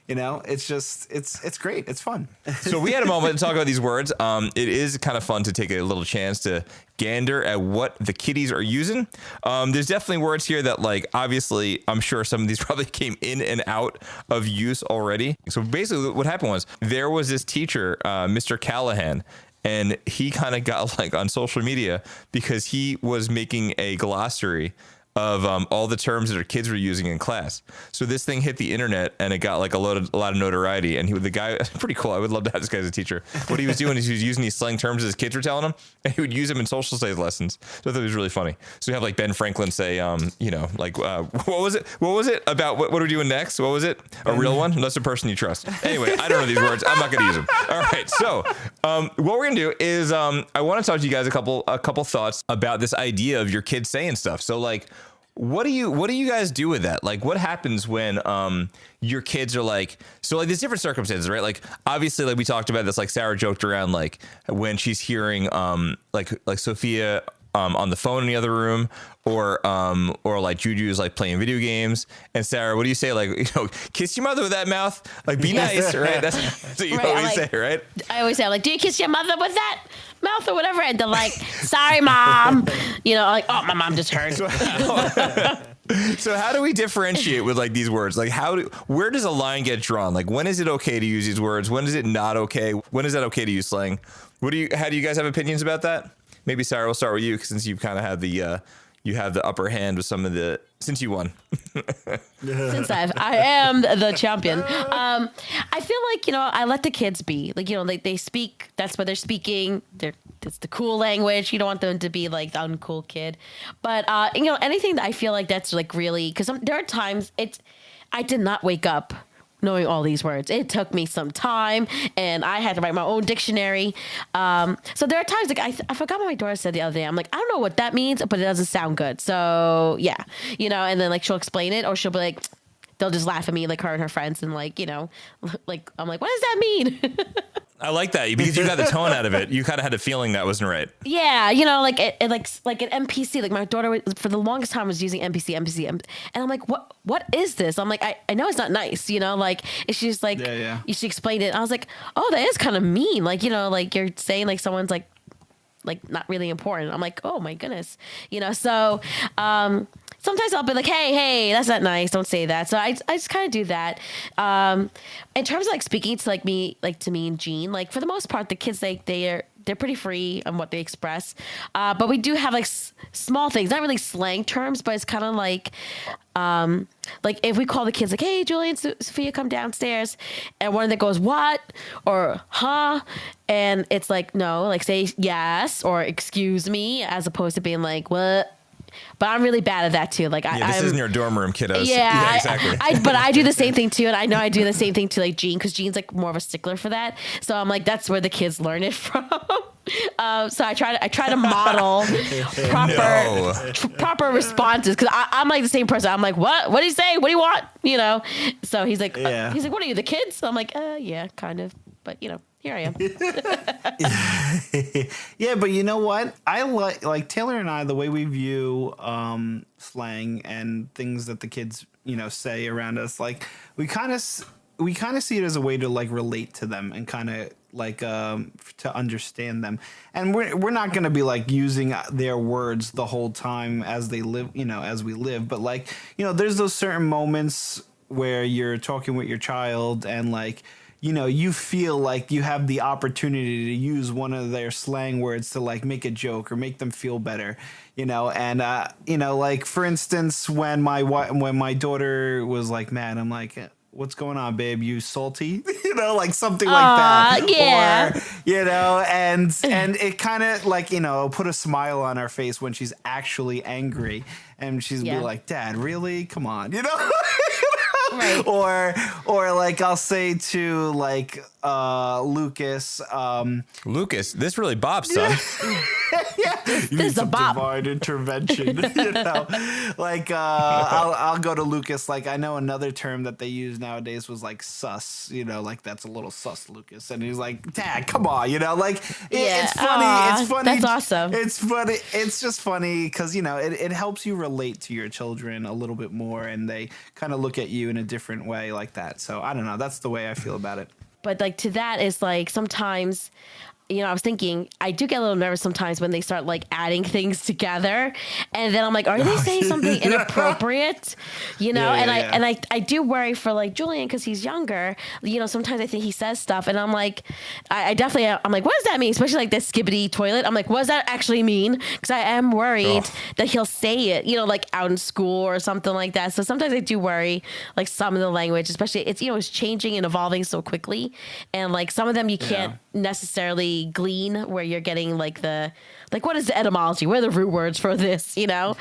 You know, it's great. It's fun. So we had a moment to talk about these words. It is kind of fun to take a little chance to gander at what the kiddies are using. There's definitely words here that, like, obviously, I'm sure some of these probably came in and out of use already. So basically what happened was there was this teacher, Mr. Callahan, and he kind of got like on social media because he was making a glossary of all the terms that our kids were using in class. So this thing hit the internet and it got like a lot of notoriety. And the guy, pretty cool. I would love to have this guy as a teacher. What he was doing is he was using these slang terms as his kids were telling him, and he would use them in social studies lessons. So I thought it was really funny. So we have like Ben Franklin say, you know, like, what was it? What was it about? What are we doing next? What was it? A real one? That's a person you trust. Anyway, I don't know these words. I'm not going to use them. All right. So what we're going to do is I want to talk to you guys a couple thoughts about this idea of your kids saying stuff. So like, what do you guys do with that? Like, what happens when your kids are like, so like there's different circumstances, right? Like obviously, like we talked about this, like Sara joked around, like when she's hearing like Sophia on the phone in the other room, or like Juju's like playing video games. And Sara, what do you say? Like, you know, kiss your mother with that mouth. Like, be nice, right? That's what you always say, right? I always say, like, do you kiss your mother with that mouth or whatever? And they're like, sorry, mom. You know, like, oh, my mom just heard. So how do we differentiate with like these words? Like where does a line get drawn? Like when is it okay to use these words? When is it not okay? When is that okay to use slang? How do you guys have opinions about that? Maybe Sara, we'll start with you since you've kind of had you have the upper hand with some of since you won. I am the champion. I feel like, you know, I let the kids be like, you know, like they speak. That's what they're speaking. It's the cool language. You don't want them to be like the uncool kid. But, you know, anything that I feel like that's like really, because there are times I did not wake up knowing all these words. It took me some time and I had to write my own dictionary. So there are times like I forgot what my daughter said the other day. I'm like, I don't know what that means, but it doesn't sound good. So yeah, you know, and then like she'll explain it or she'll be like, they'll just laugh at me, like her and her friends, and like, you know, like I'm like, what does that mean? I like that because you got the tone out of it. You kind of had a feeling that wasn't right. Yeah, you know, like it like an MPC. Like my daughter for the longest time was using MPC, and I'm like, what is this? I'm like, I know it's not nice, you know, like it's just like you should explain it. And I was like, oh, that is kind of mean. Like, you know, like you're saying like someone's like not really important. I'm like, oh my goodness, you know. So sometimes I'll be like, hey, that's not nice. Don't say that. So I just kind of do that. In terms of like speaking to like me, like to me and Jean, like for the most part, the kids they're pretty free on what they express. But we do have like small things, not really slang terms, but it's kind of like if we call the kids like, hey, Julian, Sophia, come downstairs. And one of them goes, what? Or, huh? And it's like, no, like say yes or excuse me, as opposed to being like, what? But I'm really bad at that too. Like, this isn't your dorm room, kiddos. Yeah, exactly. But I do the same thing too, and I know I do the same thing to like Jean, because Jean's like more of a stickler for that. So I'm like, that's where the kids learn it from. So I try to model proper responses, because I'm like the same person. I'm like, what do you say? What do you want? You know. So he's like, what are you, the kids? So I'm like, yeah, kind of. But you know, here I am. Yeah, but you know what? I like Taylor and I, the way we view slang and things that the kids, you know, say around us. Like we kind of see it as a way to like relate to them and kind of like to understand them. And we're not going to be like using their words the whole time as they live, you know, as we live. But like, you know, there's those certain moments where you're talking with your child and like, you know, you feel like you have the opportunity to use one of their slang words to like make a joke or make them feel better, you know. And you know, like for instance, when my daughter was like mad, I'm like, what's going on, babe? You salty? You know, like something like that. Yeah. Or, you know, and it kind of like, you know, put a smile on her face when she's actually angry, and she's be like, Dad, really? Come on, you know. Right. Or like I'll say to like Lucas, this really bops, son. This is a bop. Divine intervention, you know. Like I'll go to Lucas, like I know another term that they use nowadays was like sus, you know, like that's a little sus, Lucas. And he's like, Dad, come on, you know, like it's funny. Aww, it's funny. That's awesome. It's funny. It's just funny because, you know, it helps you relate to your children a little bit more, and they kind of look at you in a different way like that. So I don't know. That's the way I feel about it. But like to that is like sometimes, you know, I was thinking I do get a little nervous sometimes when they start like adding things together, and then I'm like, are they saying something inappropriate? You know, and I do worry for like Julian because he's younger. You know, sometimes I think he says stuff, and I'm like, I'm like, what does that mean? Especially like this skibbity toilet. I'm like, what does that actually mean? Because I am worried that he'll say it, you know, like out in school or something like that. So sometimes I do worry, like some of the language, especially it's, you know, it's changing and evolving so quickly, and like some of them you can't necessarily glean where you're getting like what is the etymology, what are the root words for this, you know.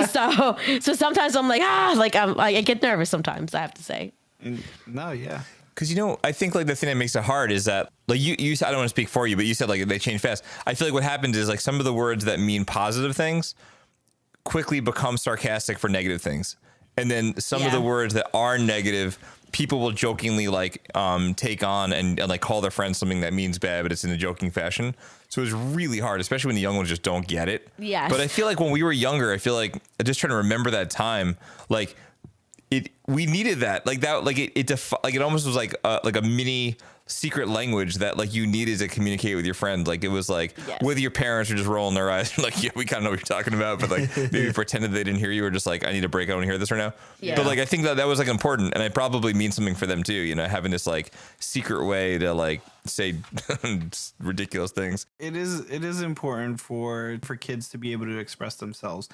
So sometimes I'm like I get nervous sometimes, I have to say. Because, you know, I think like the thing that makes it hard is that like you I don't want to speak for you, but you said like they change fast. I feel like what happens is like some of the words that mean positive things quickly become sarcastic for negative things, and then some of the words that are negative people will jokingly like take on and like call their friends something that means bad, but it's in a joking fashion. So it's really hard, especially when the young ones just don't get it. Yes. But I feel like when we were younger, I feel like I just trying to remember that time, like we needed that, like that, like it almost was like a mini secret language that like you needed to communicate with your friend. Like it was like whether your parents are just rolling their eyes like, yeah, we kind of know what you're talking about, but like maybe pretended they didn't hear you, or just like, I need a break, I don't hear this right now. But like I think that was like important, and it probably means something for them too, you know, having this like secret way to like say ridiculous things. It is important for kids to be able to express themselves.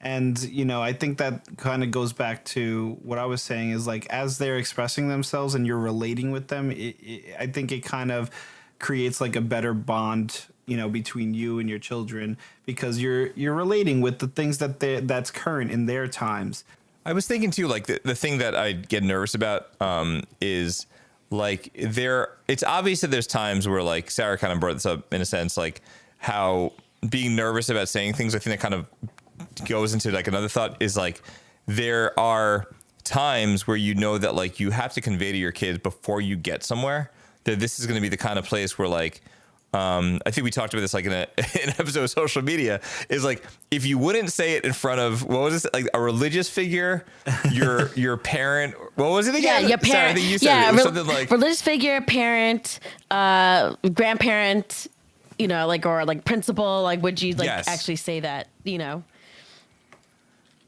And, you know, I think that kind of goes back to what I was saying is like, as they're expressing themselves and you're relating with them, I think it kind of creates like a better bond, you know, between you and your children, because you're relating with the things that's current in their times. I was thinking too, like the thing that I get nervous about is like it's obvious that there's times where like Sara kind of brought this up in a sense, like how being nervous about saying things, I think that kind of goes into like another thought is like there are times where you know that like you have to convey to your kids before you get somewhere that this is going to be the kind of place where like, I think we talked about this like in an episode of Social Media, is like if you wouldn't say it in front of, what was this, like a religious figure, your parent, what was it again? Yeah, your parent. Sorry, I think you said it was something like religious figure, parent, grandparent, you know, like, or like principal, like would you like actually say that, you know?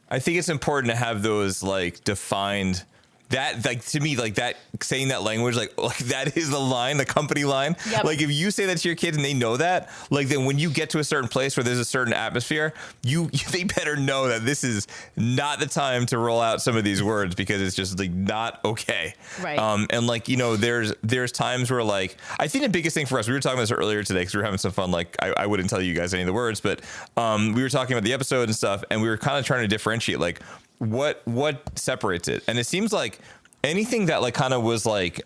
I think it's important to have those like defined. That, like, to me, like that, saying that language, like that is the line, the company line. Yep. Like if you say that to your kids and they know that, like then when you get to a certain place where there's a certain atmosphere, they better know that this is not the time to roll out some of these words because it's just like not okay. Right. And like, you know, there's times where like, I think the biggest thing for us, we were talking about this earlier today because we were having some fun. Like I wouldn't tell you guys any of the words, but we were talking about the episode and stuff, and we were kind of trying to differentiate like, what separates it. And it seems like anything that like kind of was like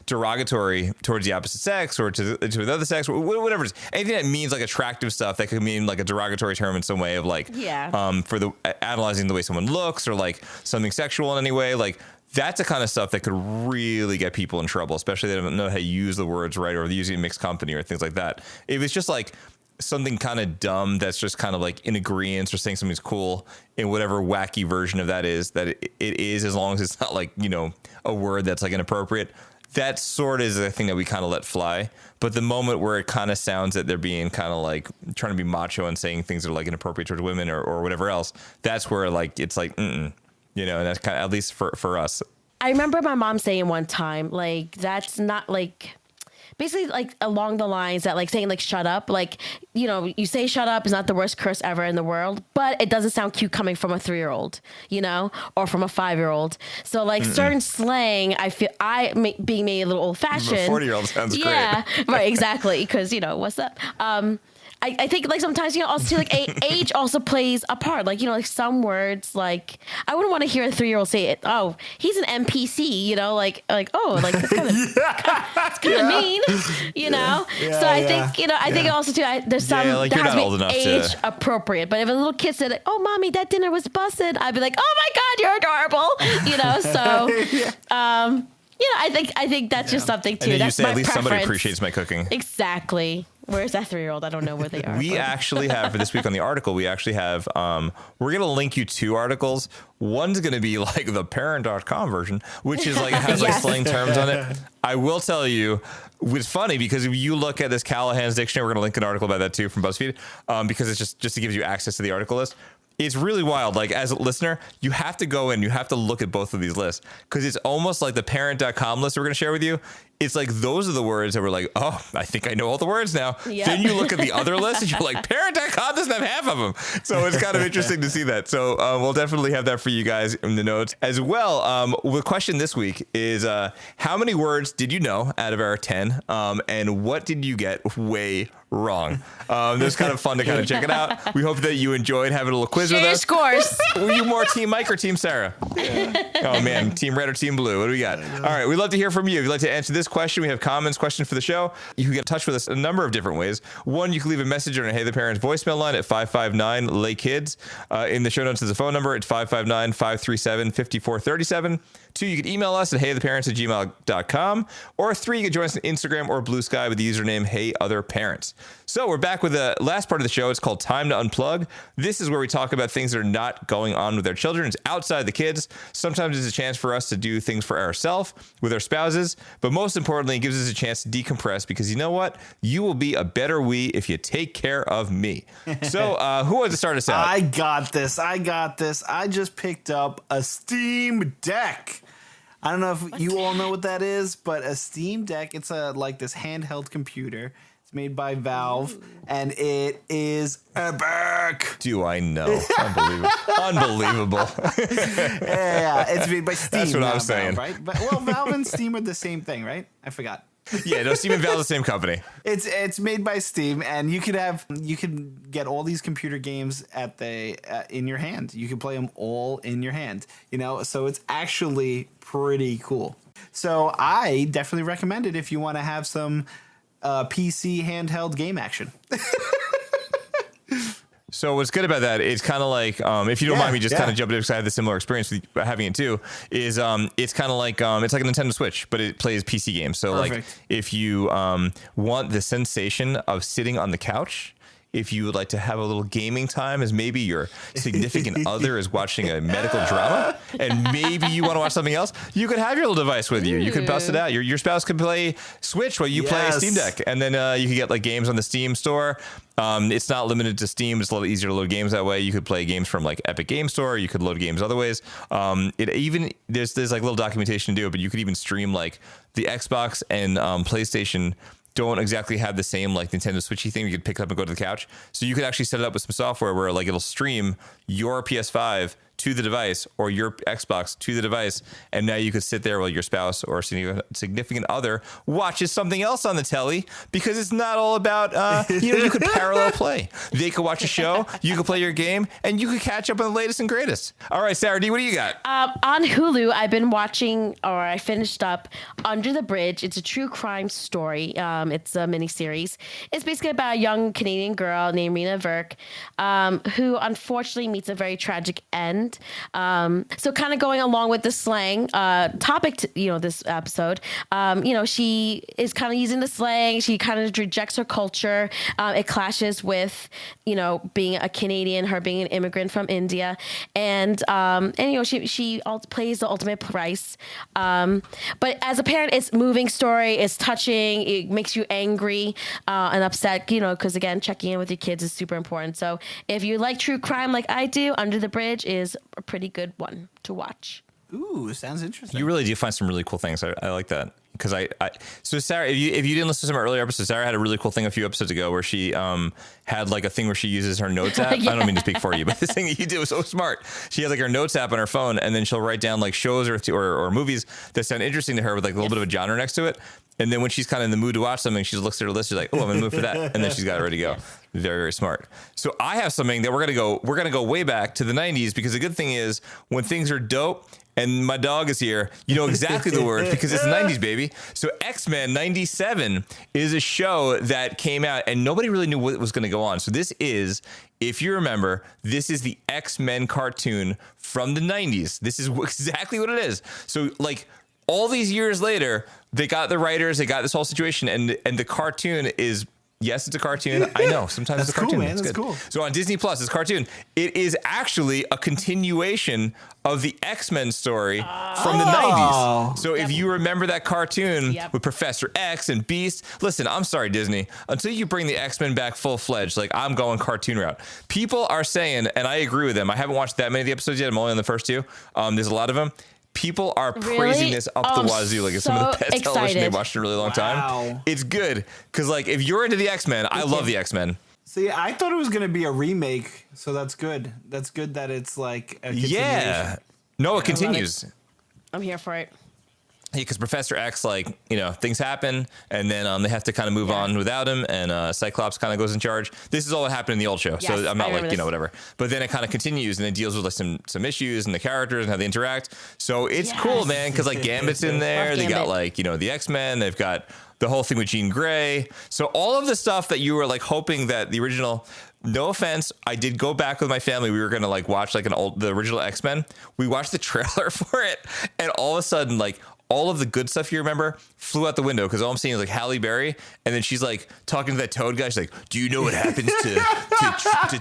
derogatory towards the opposite sex or to the other sex, whatever it is, anything that means like attractive stuff that could mean like a derogatory term in some way of like for the analyzing the way someone looks or like something sexual in any way, like that's the kind of stuff that could really get people in trouble, especially if they don't know how to use the words right or they're using mixed company or things like that. If it's just like something kind of dumb that's just kind of like in agreement or saying something's cool in whatever wacky version of that is, that it is, as long as it's not like, you know, a word that's like inappropriate, that sort of is the thing that we kind of let fly. But the moment where it kind of sounds that they're being kind of like trying to be macho and saying things that are like inappropriate towards women or whatever else, that's where like it's like, you know, and that's kind of, at least for us. I remember my mom saying one time, like, that's not like, basically like along the lines that like saying like shut up, like, you know, you say shut up is not the worst curse ever in the world, but it doesn't sound cute coming from a 3-year-old, you know, or from a 5-year-old. So like certain slang, I feel being maybe a little old fashioned. A 40-year-old sounds great. Yeah, right, exactly. Because, you know, what's up? I think like sometimes, you know, also too, like age also plays a part. Like, you know, like some words, like I wouldn't want to hear a 3-year-old say it. Oh, he's an NPC, you know, like oh, like it's kind of it's kind of mean, you know. Yeah, so I think, you know, I think also too, there's some like that you're has not to old be enough age to appropriate. But if a little kid said, "Oh, mommy, that dinner was busted," I'd be like, "Oh my God, you're adorable," you know. So, you know, I think that's just something too. And then That's you say my at least preference. Somebody appreciates my cooking. Exactly. Where's that 3-year-old? I don't know where they are. We actually have, for this week on the article, we actually have, we're going to link you 2 articles. One's going to be like the parent.com version, which is like, has like slang terms on it. I will tell you, it's funny because if you look at this Callahan's dictionary, we're going to link an article about that too from BuzzFeed, because it's just to give you access to the article list. It's really wild. Like, as a listener, you have to go in, you have to look at both of these lists because it's almost like the parent.com list we're going to share with you. It's like those are the words that we're like, oh, I think I know all the words now. Yep. Then you look at the other list and you're like, parent.com doesn't have half of them. So it's kind of interesting to see that. So we'll definitely have that for you guys in the notes as well. The question this week is, how many words did you know out of our 10? And what did you get way wrong? It was kind of fun to kind of check it out. We hope that you enjoyed having a little quiz with us. Scores. Were you more Team Mike or Team Sarah? Oh, man. Team Red or Team Blue? What do we got? All right. We'd love to hear from you. If you'd like to answer this question, we have comments, questions for the show. You can get in touch with us a number of different ways. One, you can leave a message on a Hey the Parents voicemail line at 559-LAY-KIDS. In the show notes is a phone number. It's 559-537-5437. 2, you can email us at heyotherparents@gmail.com. Or 3, you can join us on Instagram or Blue Sky with the username HeyOtherParents. So we're back with the last part of the show. It's called Time to Unplug. This is where we talk about things that are not going on with our children. It's outside the kids. Sometimes it's a chance for us to do things for ourselves with our spouses. But most importantly, it gives us a chance to decompress because you know what? You will be a better we if you take care of me. So who wants to start us out? I got this. I just picked up a Steam Deck. I don't know if you all know what that is, but a Steam Deck, it's like this handheld computer. It's made by Valve, and it is epic. Do I know? Unbelievable. Yeah, it's made by Steam. That's what I'm saying. Valve, right? But, well, Valve and Steam are the same thing, right? I forgot. Yeah, no, Steam and Valve are the same company. It's made by Steam, and you can get all these computer games at in your hand. You can play them all in your hand. You know, so it's actually pretty cool. So I definitely recommend it if you want to have some PC handheld game action. So what's good about that is kind of like, if you don't mind me just kind of jumping in, because I had the similar experience with having it too, is it's kind of like, it's like a Nintendo Switch, but it plays PC games. So like if you want the sensation of sitting on the couch, if you would like to have a little gaming time as maybe your significant other is watching a medical drama and maybe you want to watch something else, you could have your little device with you. You could bust it out. Your spouse could play Switch while you play Steam Deck. And then you could get like games on the Steam store. It's not limited to Steam. It's a little easier to load games that way. You could play games from like Epic Game Store. You could load games other ways. There's like little documentation to do it, but you could even stream like the Xbox and PlayStation don't exactly have the same like Nintendo Switchy thing. You could pick it up and go to the couch. So you could actually set it up with some software where like it'll stream your PS5 to the device or your Xbox to the device. And now you could sit there while your spouse or significant other watches something else on the telly, because it's not all about, you could parallel play. They could watch a show, you could play your game, and you could catch up on the latest and greatest. All right, Sara D, what do you got? On Hulu, I've been watching, or I finished up Under the Bridge. It's a true crime story. It's a miniseries. It's basically about a young Canadian girl named Rena Verk, who unfortunately meets a very tragic end. So kind of going along with the slang topic, this episode, she is kind of using the slang. She kind of rejects her culture. It clashes with, being a Canadian, her being an immigrant from India. And she plays the ultimate price. But as a parent, it's moving story. It's touching. It makes you angry and upset, because again, checking in with your kids is super important. So if you like true crime like I do, Under the Bridge is a pretty good one to watch. Ooh, sounds interesting. You really do find some really cool things. I like that. Because so Sara, if you didn't listen to some earlier episodes, Sara had a really cool thing a few episodes ago where she had like a thing where she uses her notes app. I don't mean to speak for you, but this thing that you did was so smart. She has like her notes app on her phone, and then she'll write down like shows or movies that sound interesting to her with like a little bit of a genre next to it. And then when she's kind of in the mood to watch something, she looks at her list. She's like, "Oh, I'm in the mood for that," and then she's got it ready to go. Very, very smart. So I have something that we're gonna go way back to the '90s, because the good thing is when things are dope. And my dog is here. You know exactly the word, because it's the 90s, baby. So X-Men 97 is a show that came out and nobody really knew what was going to go on. So this is, if you remember, this is the X-Men cartoon from the 90s. This is exactly what it is. So like all these years later, they got the writers, they got this whole situation, and the cartoon is, yes, it's a cartoon. I know. Sometimes it's a cartoon. Cool, man. It's That's good. cool. So on Disney Plus, it's a cartoon. It is actually a continuation of the X-Men story from the 90s. So if you remember that cartoon with Professor X and Beast, listen, I'm sorry, Disney. Until you bring the X-Men back full-fledged, like I'm going cartoon route. People are saying, and I agree with them, I haven't watched that many of the episodes yet. I'm only on the first two. There's a lot of them. People are praising this up the wazoo. Like it's some of the best television they've watched in a really long time. It's good. Because like if you're into the X-Men, I love the X-Men. See, I thought it was going to be a remake, so that's good. That's good that it's like a continuation. Yeah. No, it continues. I'm here for it. Yeah, because Professor X, like, things happen, and then they have to kind of move on without him, and Cyclops kind of goes in charge. This is all what happened in the old show, so I'm not like, whatever. But then it kind of continues, and it deals with like some issues and the characters and how they interact. So it's cool, man, because like Gambit's in there. They got like, the X-Men. They've got the whole thing with Jean Grey. So all of the stuff that you were like hoping that the original... No offense, I did go back with my family. We were gonna like watch like the original X-Men. We watched the trailer for it, and all of a sudden, like all of the good stuff you remember flew out the window, because all I'm seeing is like Halle Berry, and then she's like talking to that Toad guy. She's like, "Do you know what happens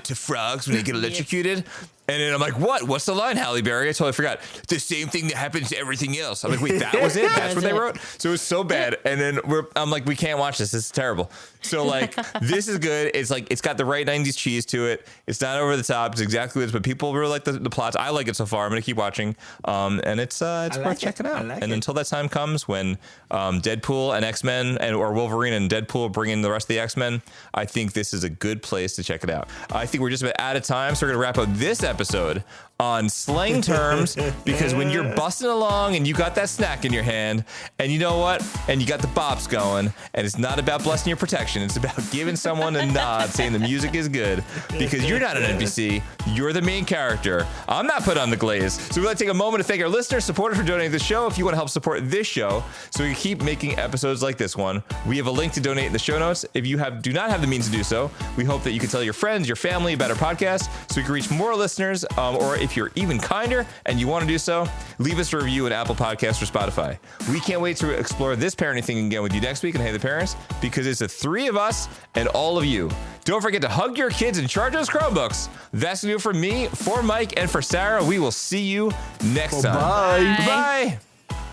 to frogs when they get electrocuted?" And then I'm like, What's the line, Halle Berry? I totally forgot. The same thing that happens to everything else. I'm like, wait, that was it? That's what they wrote? So it was so bad. And then I'm like, we can't watch this. This is terrible. So like, this is good. It's like, it's got the right 90s cheese to it. It's not over the top. It's exactly what it is. But people really like the plots. I like it so far. I'm going to keep watching. And it's worth checking out. And until that time comes when Deadpool and X-Men or Wolverine and Deadpool bring in the rest of the X-Men, I think this is a good place to check it out. I think we're just about out of time. So we're going to wrap up this episode on slang terms, because when you're busting along and you got that snack in your hand, and you know what? And you got the bops going, and it's not about blessing your protection. It's about giving someone a nod saying the music is good, because you're not an NPC. You're the main character. I'm not put on the glaze. So we'd like to take a moment to thank our listeners, supporters for donating to the show. If you want to help support this show so we can keep making episodes like this one, we have a link to donate in the show notes. If you do not have the means to do so, we hope that you can tell your friends, your family about our podcast so we can reach more listeners, or if you're even kinder and you want to do so, leave us a review in Apple Podcasts or Spotify. We can't wait to explore this parenting thing again with you next week and Hey the Parents, because it's the three of us and all of you. Don't forget to hug your kids and charge those Chromebooks. That's going to do it for me, for Mike, and for Sarah. We will see you next time. Bye. Bye.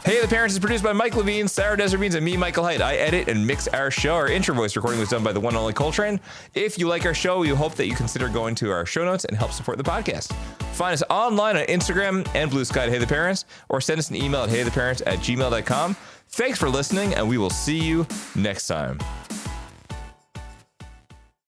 Hey the Parents is produced by Mike Levine, Sarah Deserbeans, and me, Michael Haidt. I edit and mix our show. Our intro voice recording was done by the one and only Coltrane. If you like our show, we hope that you consider going to our show notes and help support the podcast. Find us online on Instagram and Blue Sky at Hey the Parents, or send us an email at heytheparents@gmail.com. Thanks for listening, and we will see you next time.